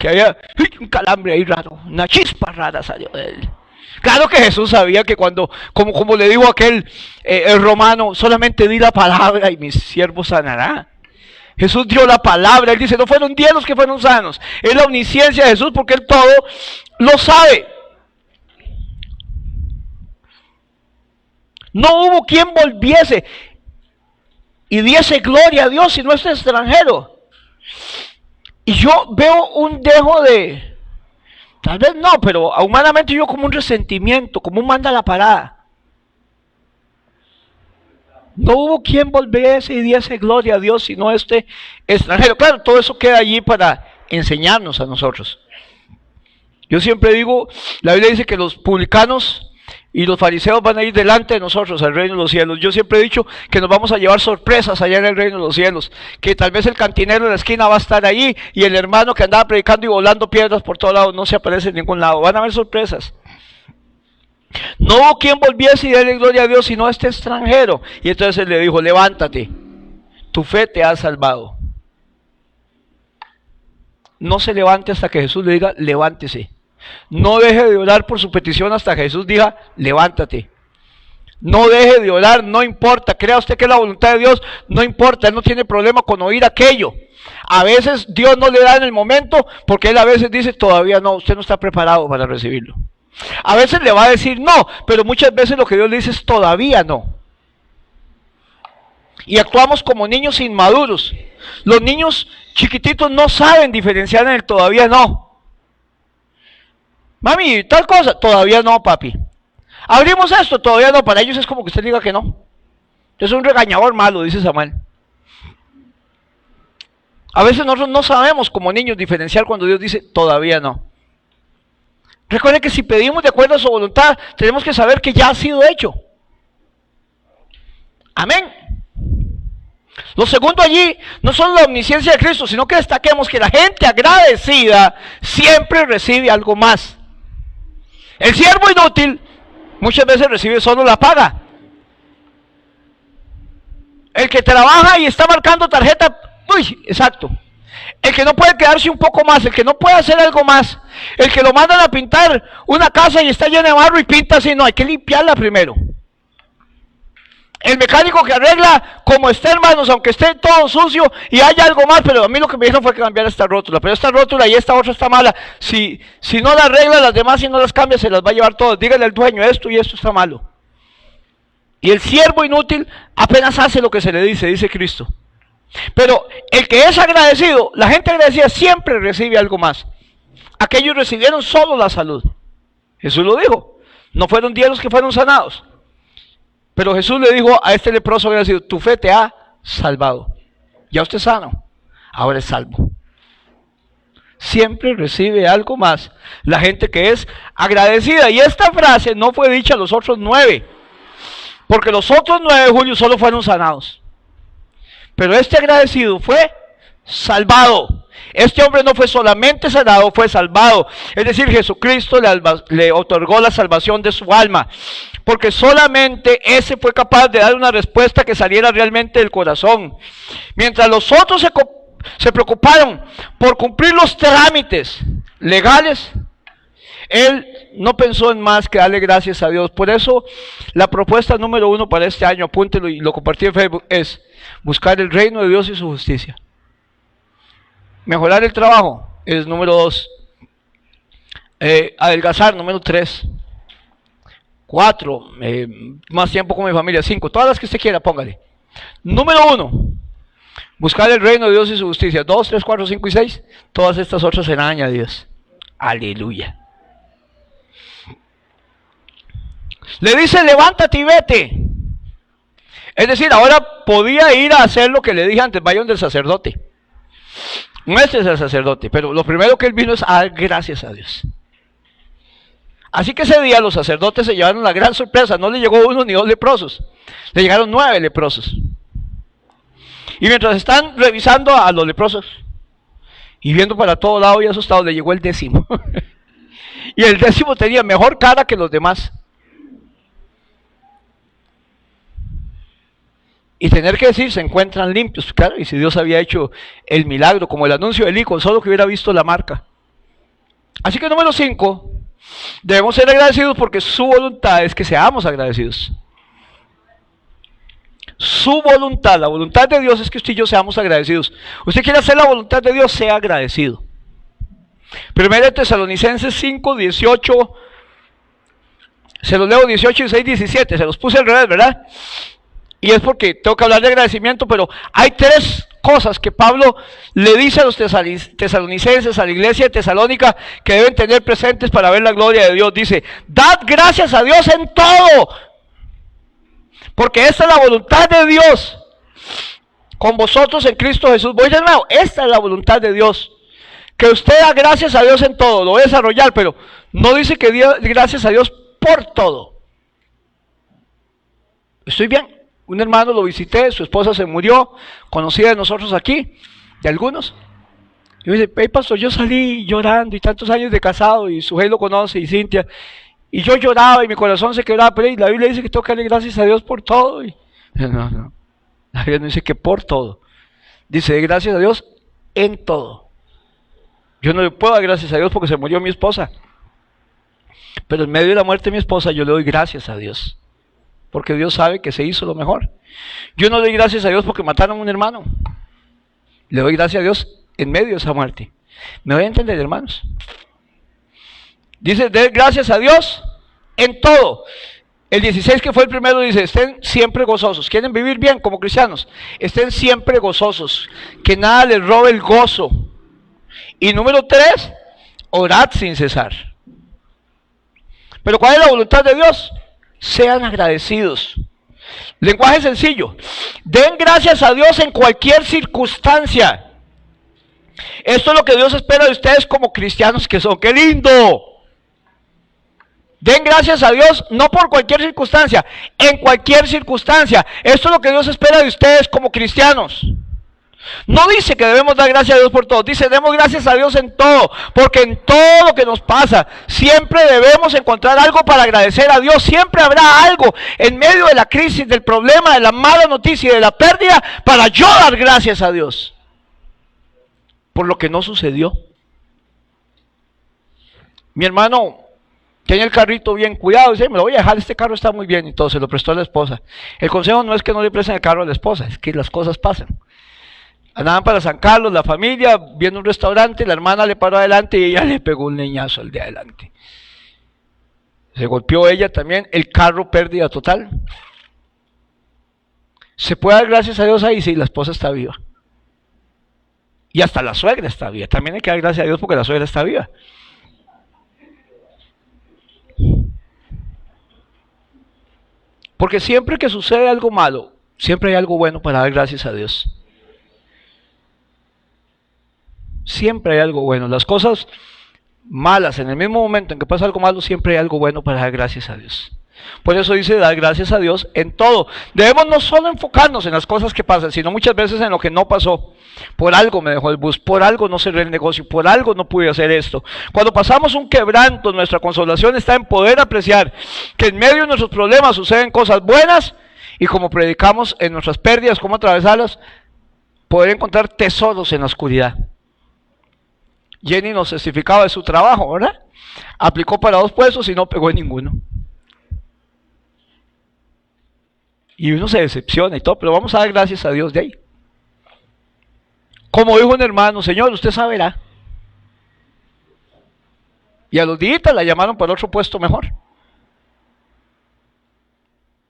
había un calambre ahí raro, una chispa rara salió de él. Claro que Jesús sabía que cuando, como le dijo aquel el romano, solamente di la palabra y mi siervo sanará. Jesús dio la palabra, él dice, no fueron 10 los que fueron sanos. Es la omnisciencia de Jesús porque él todo lo sabe. No hubo quien volviese y diese gloria a Dios si no es extranjero. Y yo veo un dejo de, tal vez no, pero humanamente yo como un resentimiento, como un manda la parada. No hubo quien volviese y diese gloria a Dios sino este extranjero. Claro, todo eso queda allí para enseñarnos a nosotros. Yo siempre digo, la Biblia dice que los publicanos y los fariseos van a ir delante de nosotros al reino de los cielos. Yo siempre he dicho que nos vamos a llevar sorpresas allá en el reino de los cielos. Que tal vez el cantinero de la esquina va a estar ahí y el hermano que andaba predicando y volando piedras por todos lados no se aparece en ningún lado. Van a haber sorpresas. No hubo quien volviese y déle gloria a Dios sino este extranjero. Y entonces él le dijo, levántate, tu fe te ha salvado. No se levante hasta que Jesús le diga, levántese. No deje de orar por su petición hasta que Jesús diga, levántate. No deje de orar, no importa. Crea usted que es la voluntad de Dios, no importa. Él no tiene problema con oír aquello. A veces Dios no le da en el momento porque Él a veces dice, todavía no, usted no está preparado para recibirlo. A veces le va a decir no, pero muchas veces lo que Dios le dice es todavía no. Y actuamos como niños inmaduros. Los niños chiquititos no saben diferenciar en el todavía no. Mami, tal cosa, todavía no, papi. Abrimos esto, todavía no. Para ellos es como que usted diga que no. Es un regañador malo, dice Samuel. A veces nosotros no sabemos como niños diferenciar cuando Dios dice todavía no. Recuerden que si pedimos de acuerdo a su voluntad, tenemos que saber que ya ha sido hecho. Amén. Lo segundo allí, no solo la omnisciencia de Cristo, sino que destaquemos que la gente agradecida siempre recibe algo más. El siervo inútil muchas veces recibe solo la paga. El que trabaja y está marcando tarjeta, uy, exacto. El que no puede quedarse un poco más, el que no puede hacer algo más, el que lo mandan a pintar una casa y está llena de barro y pinta así, no, hay que limpiarla primero. El mecánico que arregla como esté, hermanos, aunque esté todo sucio y haya algo más, pero a mí lo que me dijeron fue que cambiar esta rótula, pero esta rótula y esta otra está mala. Si no la arregla, las demás, si no las cambia, se las va a llevar todas. Dígale al dueño, esto y esto está malo. Y el siervo inútil apenas hace lo que se le dice Cristo. Pero el que es agradecido, la gente agradecida siempre recibe algo más. Aquellos recibieron solo la salud. Jesús lo dijo. No fueron 10 los que fueron sanados. Pero Jesús le dijo a este leproso agradecido, tu fe te ha salvado. Ya usted es sano, ahora es salvo. siempre recibe algo más la gente que es agradecida. Y esta frase no fue dicha a los otros 9, porque los otros 9, Julio, solo fueron sanados. Pero este agradecido fue salvado. Este hombre no fue solamente sanado, fue salvado. Es decir, Jesucristo le otorgó la salvación de su alma, porque solamente ese fue capaz de dar una respuesta que saliera realmente del corazón. Mientras los otros se preocuparon por cumplir los trámites legales, él no pensó en más que darle gracias a Dios. Por eso la propuesta número 1 para este año, apúntelo y lo compartí en Facebook, es buscar el reino de Dios y su justicia. Mejorar el trabajo es número 2. Adelgazar, número 3. 4, más tiempo con mi familia. 5, todas las que usted quiera, póngale. Número 1, buscar el reino de Dios y su justicia. 2, 3, 4, 5 y 6, todas estas otras serán añadidas. Aleluya. Le dice, levántate y vete. Es decir, ahora podía ir a hacer lo que le dije antes, vaya donde el sacerdote. No este es el sacerdote, pero lo primero que él vino es a dar gracias a Dios. Así que ese día los sacerdotes se llevaron la gran sorpresa. No le llegó 1 ni 2 leprosos, le llegaron 9 leprosos. Y mientras están revisando a los leprosos y viendo para todo lado y asustados, le llegó el 10º. Y el 10º tenía mejor cara que los demás. Y tener que decir, se encuentran limpios. Claro, y si Dios había hecho el milagro, como el anuncio del hijo, solo que hubiera visto la marca. Así que número 5, debemos ser agradecidos porque su voluntad es que seamos agradecidos. Su voluntad, la voluntad de Dios es que usted y yo seamos agradecidos. Usted quiere hacer la voluntad de Dios, sea agradecido. Primero Tesalonicenses 5, 18, se los leo 18, 16, 17, se los puse al revés, ¿verdad? Y es porque tengo que hablar de agradecimiento, pero hay 3 cosas que Pablo le dice a los tesalonicenses, a la iglesia de Tesalónica, que deben tener presentes para ver la gloria de Dios. Dice, dad gracias a Dios en todo, porque esta es la voluntad de Dios con vosotros en Cristo Jesús. Voy de nuevo, esta es la voluntad de Dios, que usted da gracias a Dios en todo. Lo voy a desarrollar, pero no dice que dé gracias a Dios por todo. Estoy bien. Un hermano lo visité, su esposa se murió, conocida de nosotros aquí, de algunos. Y me dice, hey pastor, yo salí llorando y tantos años de casado, y su lo conoce, y Cintia, y yo lloraba y mi corazón se quebraba, pero la Biblia dice que tengo que darle gracias a Dios por todo. Y, no, la Biblia no dice que por todo, dice gracias a Dios en todo. Yo no le puedo dar gracias a Dios porque se murió mi esposa, pero en medio de la muerte de mi esposa yo le doy gracias a Dios, porque Dios sabe que se hizo lo mejor. Yo no doy gracias a Dios porque mataron a un hermano. Le doy gracias a Dios en medio de esa muerte. ¿Me voy a entender, hermanos? Dice, den gracias a Dios en todo. El 16, que fue el primero, dice, estén siempre gozosos. ¿Quieren vivir bien como cristianos? Estén siempre gozosos. Que nada les robe el gozo. Y número 3, orad sin cesar. Pero ¿cuál es la voluntad de Dios? Sean agradecidos. Lenguaje sencillo. Den gracias a Dios en cualquier circunstancia. Esto es lo que Dios espera de ustedes como cristianos que son. ¡Qué lindo! Den gracias a Dios no por cualquier circunstancia, en cualquier circunstancia. Esto es lo que Dios espera de ustedes como cristianos. No dice que debemos dar gracias a Dios por todo, dice demos gracias a Dios en todo, porque en todo lo que nos pasa siempre debemos encontrar algo para agradecer a Dios. Siempre habrá algo en medio de la crisis, del problema, de la mala noticia y de la pérdida para yo dar gracias a Dios por lo que no sucedió. Mi hermano tenía el carrito bien cuidado, dice, me lo voy a dejar, este carro está muy bien, y todo, se lo prestó a la esposa. El consejo no es que no le presten el carro a la esposa, es que las cosas pasan. Andaban para San Carlos, la familia, viendo un restaurante, la hermana le paró adelante y ella le pegó un leñazo al de adelante. Se golpeó ella también, el carro pérdida total. ¿Se puede dar gracias a Dios ahí? Sí, la esposa está viva. Y hasta la suegra está viva. También hay que dar gracias a Dios porque la suegra está viva. Porque siempre que sucede algo malo, siempre hay algo bueno para dar gracias a Dios. Siempre hay algo bueno. Las cosas malas, en el mismo momento en que pasa algo malo, siempre hay algo bueno para dar gracias a Dios. Por eso dice dar gracias a Dios en todo. Debemos no solo enfocarnos en las cosas que pasan, sino muchas veces en lo que no pasó. Por algo me dejó el bus, por algo no cerré el negocio, por algo no pude hacer esto. Cuando pasamos un quebranto, nuestra consolación está en poder apreciar que en medio de nuestros problemas suceden cosas buenas, y como predicamos en nuestras pérdidas, cómo atravesarlas, poder encontrar tesoros en la oscuridad. Jenny nos testificaba de su trabajo, ¿verdad? Aplicó para 2 puestos y no pegó en ninguno. Y uno se decepciona y todo, pero vamos a dar gracias a Dios de ahí. Como dijo un hermano, Señor, usted saberá. Y a los días la llamaron para otro puesto mejor.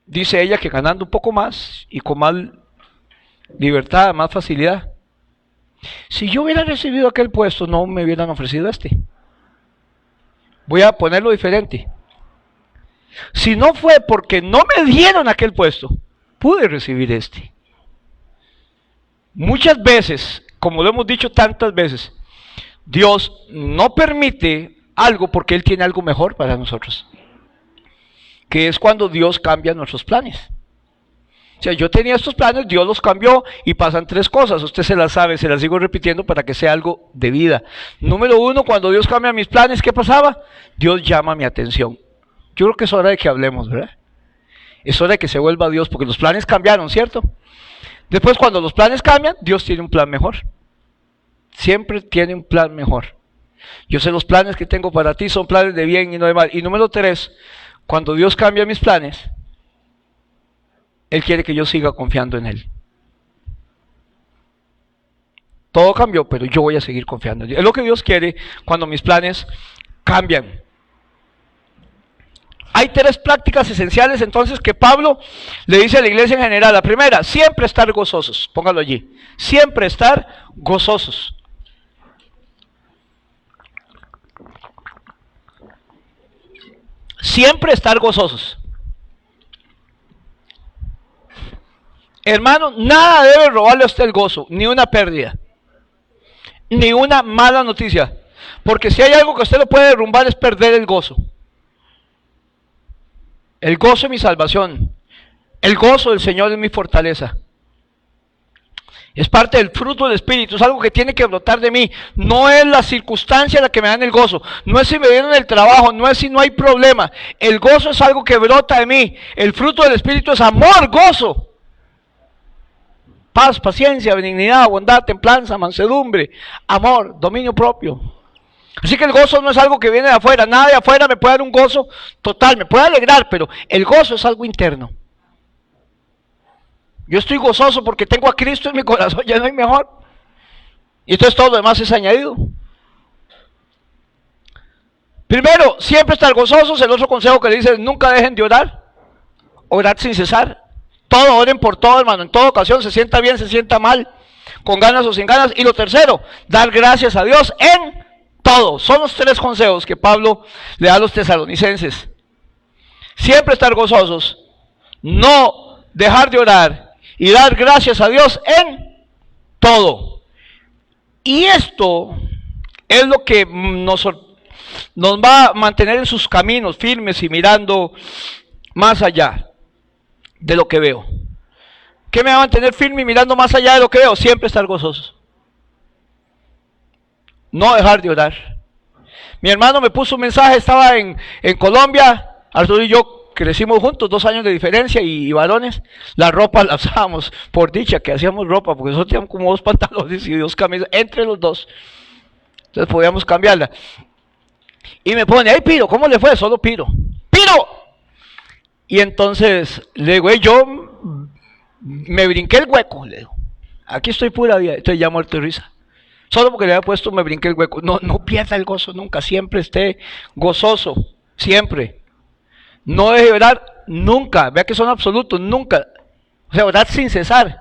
Dice ella que ganando un poco más y con más libertad, más facilidad. Si yo hubiera recibido aquel puesto, no me hubieran ofrecido este. Voy a ponerlo diferente. Si no fue porque no me dieron aquel puesto, pude recibir este. Muchas veces, como lo hemos dicho tantas veces, Dios no permite algo porque Él tiene algo mejor para nosotros. Que es cuando Dios cambia nuestros planes. O sea, yo tenía estos planes, Dios los cambió y pasan 3 cosas. Usted se las sabe, se las sigo repitiendo para que sea algo de vida. Número 1, cuando Dios cambia mis planes, ¿qué pasaba? Dios llama mi atención. Yo creo que es hora de que hablemos, ¿verdad? Es hora de que se vuelva Dios, porque los planes cambiaron, ¿cierto? Después, cuando los planes cambian, Dios tiene un plan mejor. Siempre tiene un plan mejor. Yo sé los planes que tengo para ti son planes de bien y no de mal. Y número 3, cuando Dios cambia mis planes, Él quiere que yo siga confiando en Él. Todo cambió, pero yo voy a seguir confiando en Dios. Es lo que Dios quiere cuando mis planes cambian. Hay 3 prácticas esenciales entonces que Pablo le dice a la iglesia en general. La primera, siempre estar gozosos. Póngalo allí. Siempre estar gozosos. Siempre estar gozosos. Hermano, nada debe robarle a usted el gozo, ni una pérdida, ni una mala noticia. Porque si hay algo que usted lo puede derrumbar es perder el gozo. El gozo de mi salvación. El gozo del Señor es mi fortaleza. Es parte del fruto del Espíritu, es algo que tiene que brotar de mí. No es la circunstancia la que me dan el gozo. No es si me dieron el trabajo, no es si no hay problema. El gozo es algo que brota de mí. El fruto del Espíritu es amor, gozo. Paz, paciencia, benignidad, bondad, templanza, mansedumbre, amor, dominio propio. Así que el gozo no es algo que viene de afuera. Nada de afuera me puede dar un gozo total. Me puede alegrar, pero el gozo es algo interno. Yo estoy gozoso porque tengo a Cristo en mi corazón, ya no hay mejor. Y entonces todo lo demás es añadido. Primero, siempre estar gozosos. El otro consejo que le dice es nunca dejen de orar. Orar sin cesar. Todo, oren por todo, hermano. En toda ocasión, se sienta bien, se sienta mal, con ganas o sin ganas. Y lo tercero, dar gracias a Dios en todo. Son los 3 consejos que Pablo le da a los tesalonicenses. Siempre estar gozosos. No dejar de orar. Y dar gracias a Dios en todo. Y esto es lo que nos va a mantener en sus caminos firmes y mirando más allá de lo que veo. ¿Qué me va a mantener firme y mirando más allá de lo que veo? Siempre estar gozosos. No dejar de orar. Mi hermano me puso un mensaje, estaba en Colombia, Arturo y yo crecimos juntos, 2 años de diferencia y varones. La ropa la usábamos, por dicha que hacíamos ropa, porque nosotros teníamos como 2 pantalones y 2 camisas, entre los 2. Entonces podíamos cambiarla. Y me pone, hey Piro, ¿cómo le fue? Solo Piro. ¡Piro! Y entonces le digo, yo me brinqué el hueco, le digo. Aquí estoy pura vida, estoy ya muerto de risa. Solo porque le había puesto me brinqué el hueco. No pierda el gozo nunca, siempre esté gozoso, siempre. No deje de orar nunca, vea que son absolutos, nunca. O sea, orar sin cesar.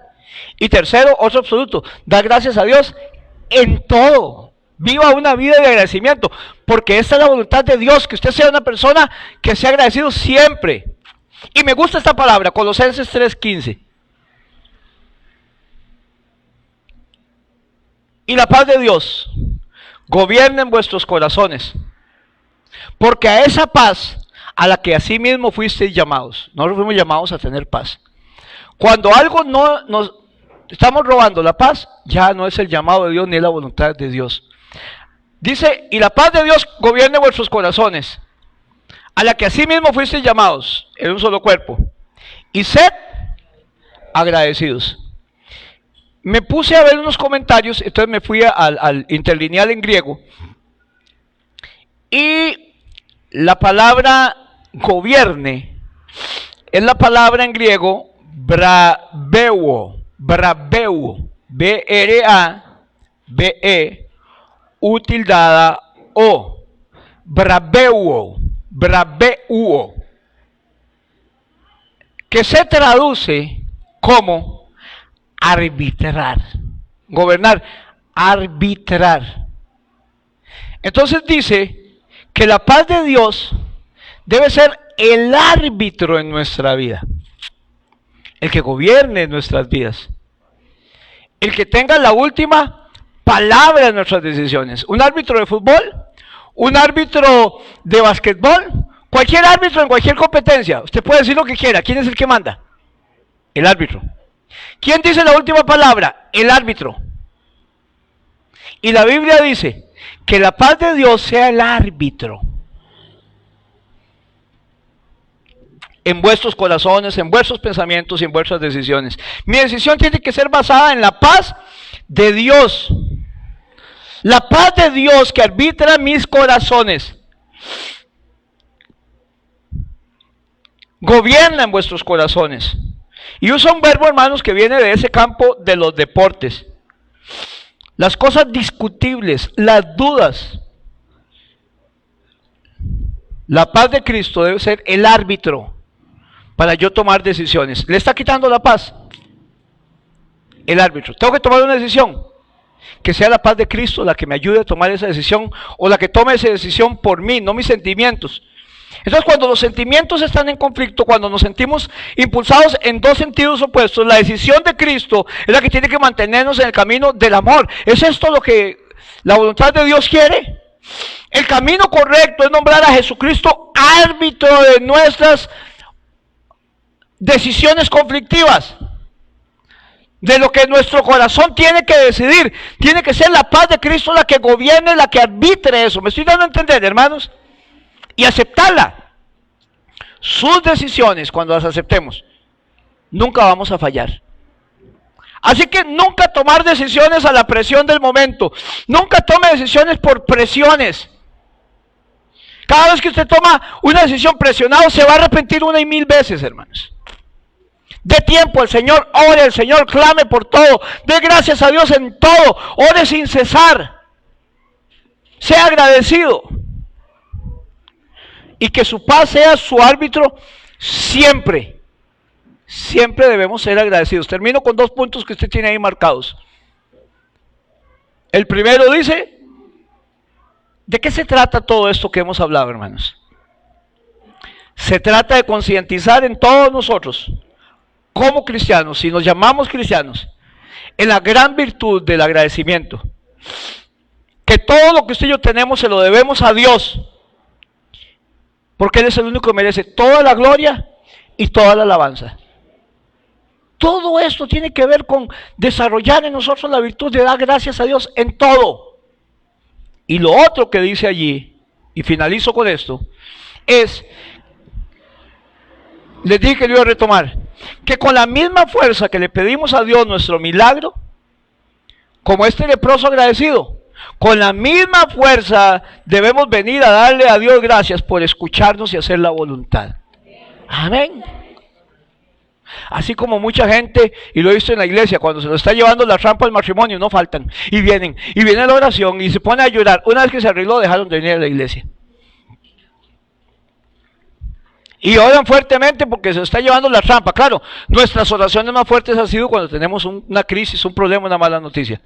Y tercero, otro absoluto, dar gracias a Dios en todo. Viva una vida de agradecimiento, porque esta es la voluntad de Dios, que usted sea una persona que sea agradecido siempre. Y me gusta esta palabra, Colosenses 3:15. Y la paz de Dios, gobierne en vuestros corazones. Porque a esa paz a la que asimismo fuisteis llamados. Nosotros fuimos llamados a tener paz. Cuando algo no nos estamos robando la paz, ya no es el llamado de Dios ni la voluntad de Dios. Dice, y la paz de Dios gobierne vuestros corazones, a la que asimismo fuisteis llamados en un solo cuerpo. Y sed agradecidos. Me puse a ver unos comentarios, entonces me fui al interlineal en griego. Y la palabra gobierne es la palabra en griego brabeuo, B-R-A-B-E, utildada O, brabeuo, que se traduce como arbitrar, gobernar, arbitrar. Entonces dice que la paz de Dios debe ser el árbitro en nuestra vida, el que gobierne nuestras vidas, el que tenga la última palabra en nuestras decisiones. Un árbitro de fútbol, un árbitro de basquetbol, cualquier árbitro en cualquier competencia, usted puede decir lo que quiera. ¿Quién es el que manda? El árbitro. ¿Quién dice la última palabra? El árbitro. Y la Biblia dice que la paz de Dios sea el árbitro en vuestros corazones, en vuestros pensamientos y en vuestras decisiones. Mi decisión tiene que ser basada en la paz de Dios. La paz de Dios que arbitra mis corazones. Gobierna en vuestros corazones. Y usa un verbo, hermanos, que viene de ese campo de los deportes. Las cosas discutibles, las dudas. La paz de Cristo debe ser el árbitro para yo tomar decisiones. ¿Le está quitando la paz? El árbitro. Tengo que tomar una decisión. Que sea la paz de Cristo la que me ayude a tomar esa decisión, o la que tome esa decisión por mí, no mis sentimientos. Entonces, cuando los sentimientos están en conflicto, cuando nos sentimos impulsados en dos sentidos opuestos, la decisión de Cristo es la que tiene que mantenernos en el camino del amor. ¿Es esto lo que la voluntad de Dios quiere? El camino correcto es nombrar a Jesucristo árbitro de nuestras decisiones conflictivas, de lo que nuestro corazón tiene que decidir. Tiene que ser la paz de Cristo la que gobierne, la que arbitre eso. ¿Me estoy dando a entender, hermanos? Y aceptarla. Sus decisiones, cuando las aceptemos, nunca vamos a fallar. Así que nunca tomar decisiones a la presión del momento. Nunca tome decisiones por presiones. Cada vez que usted toma una decisión presionado, se va a arrepentir 1 y 1000 veces, hermanos. Dé tiempo al Señor, ore al Señor, clame por todo, dé gracias a Dios en todo, ore sin cesar, sea agradecido, y que su paz sea su árbitro siempre. Siempre debemos ser agradecidos. Termino con 2 puntos que usted tiene ahí marcados. El primero dice, ¿de qué se trata todo esto que hemos hablado, hermanos? Se trata de concientizar en todos nosotros, como cristianos, si nos llamamos cristianos, en la gran virtud del agradecimiento. Que todo lo que usted y yo tenemos se lo debemos a Dios, porque Él es el único que merece toda la gloria y toda la alabanza. Todo esto tiene que ver con desarrollar en nosotros la virtud de dar gracias a Dios en todo. Y lo otro que dice allí, y finalizo con esto, es, les dije que lo iba a retomar, que con la misma fuerza que le pedimos a Dios nuestro milagro, como este leproso agradecido, con la misma fuerza debemos venir a darle a Dios gracias por escucharnos y hacer la voluntad. Amén. Así como mucha gente, y lo he visto en la iglesia, cuando se lo está llevando la trampa al matrimonio, no faltan, y viene la oración y se pone a llorar. Una vez que se arregló, dejaron de venir a la iglesia. Y oran fuertemente porque se está llevando la trampa. Claro, nuestras oraciones más fuertes han sido cuando tenemos una crisis, un problema, una mala noticia.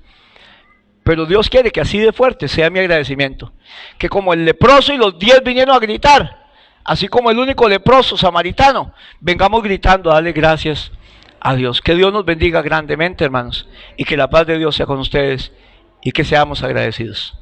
Pero Dios quiere que así de fuerte sea mi agradecimiento. Que como el leproso y los 10 vinieron a gritar, así como el único leproso samaritano, vengamos gritando a darle gracias a Dios. Que Dios nos bendiga grandemente, hermanos, y que la paz de Dios sea con ustedes y que seamos agradecidos.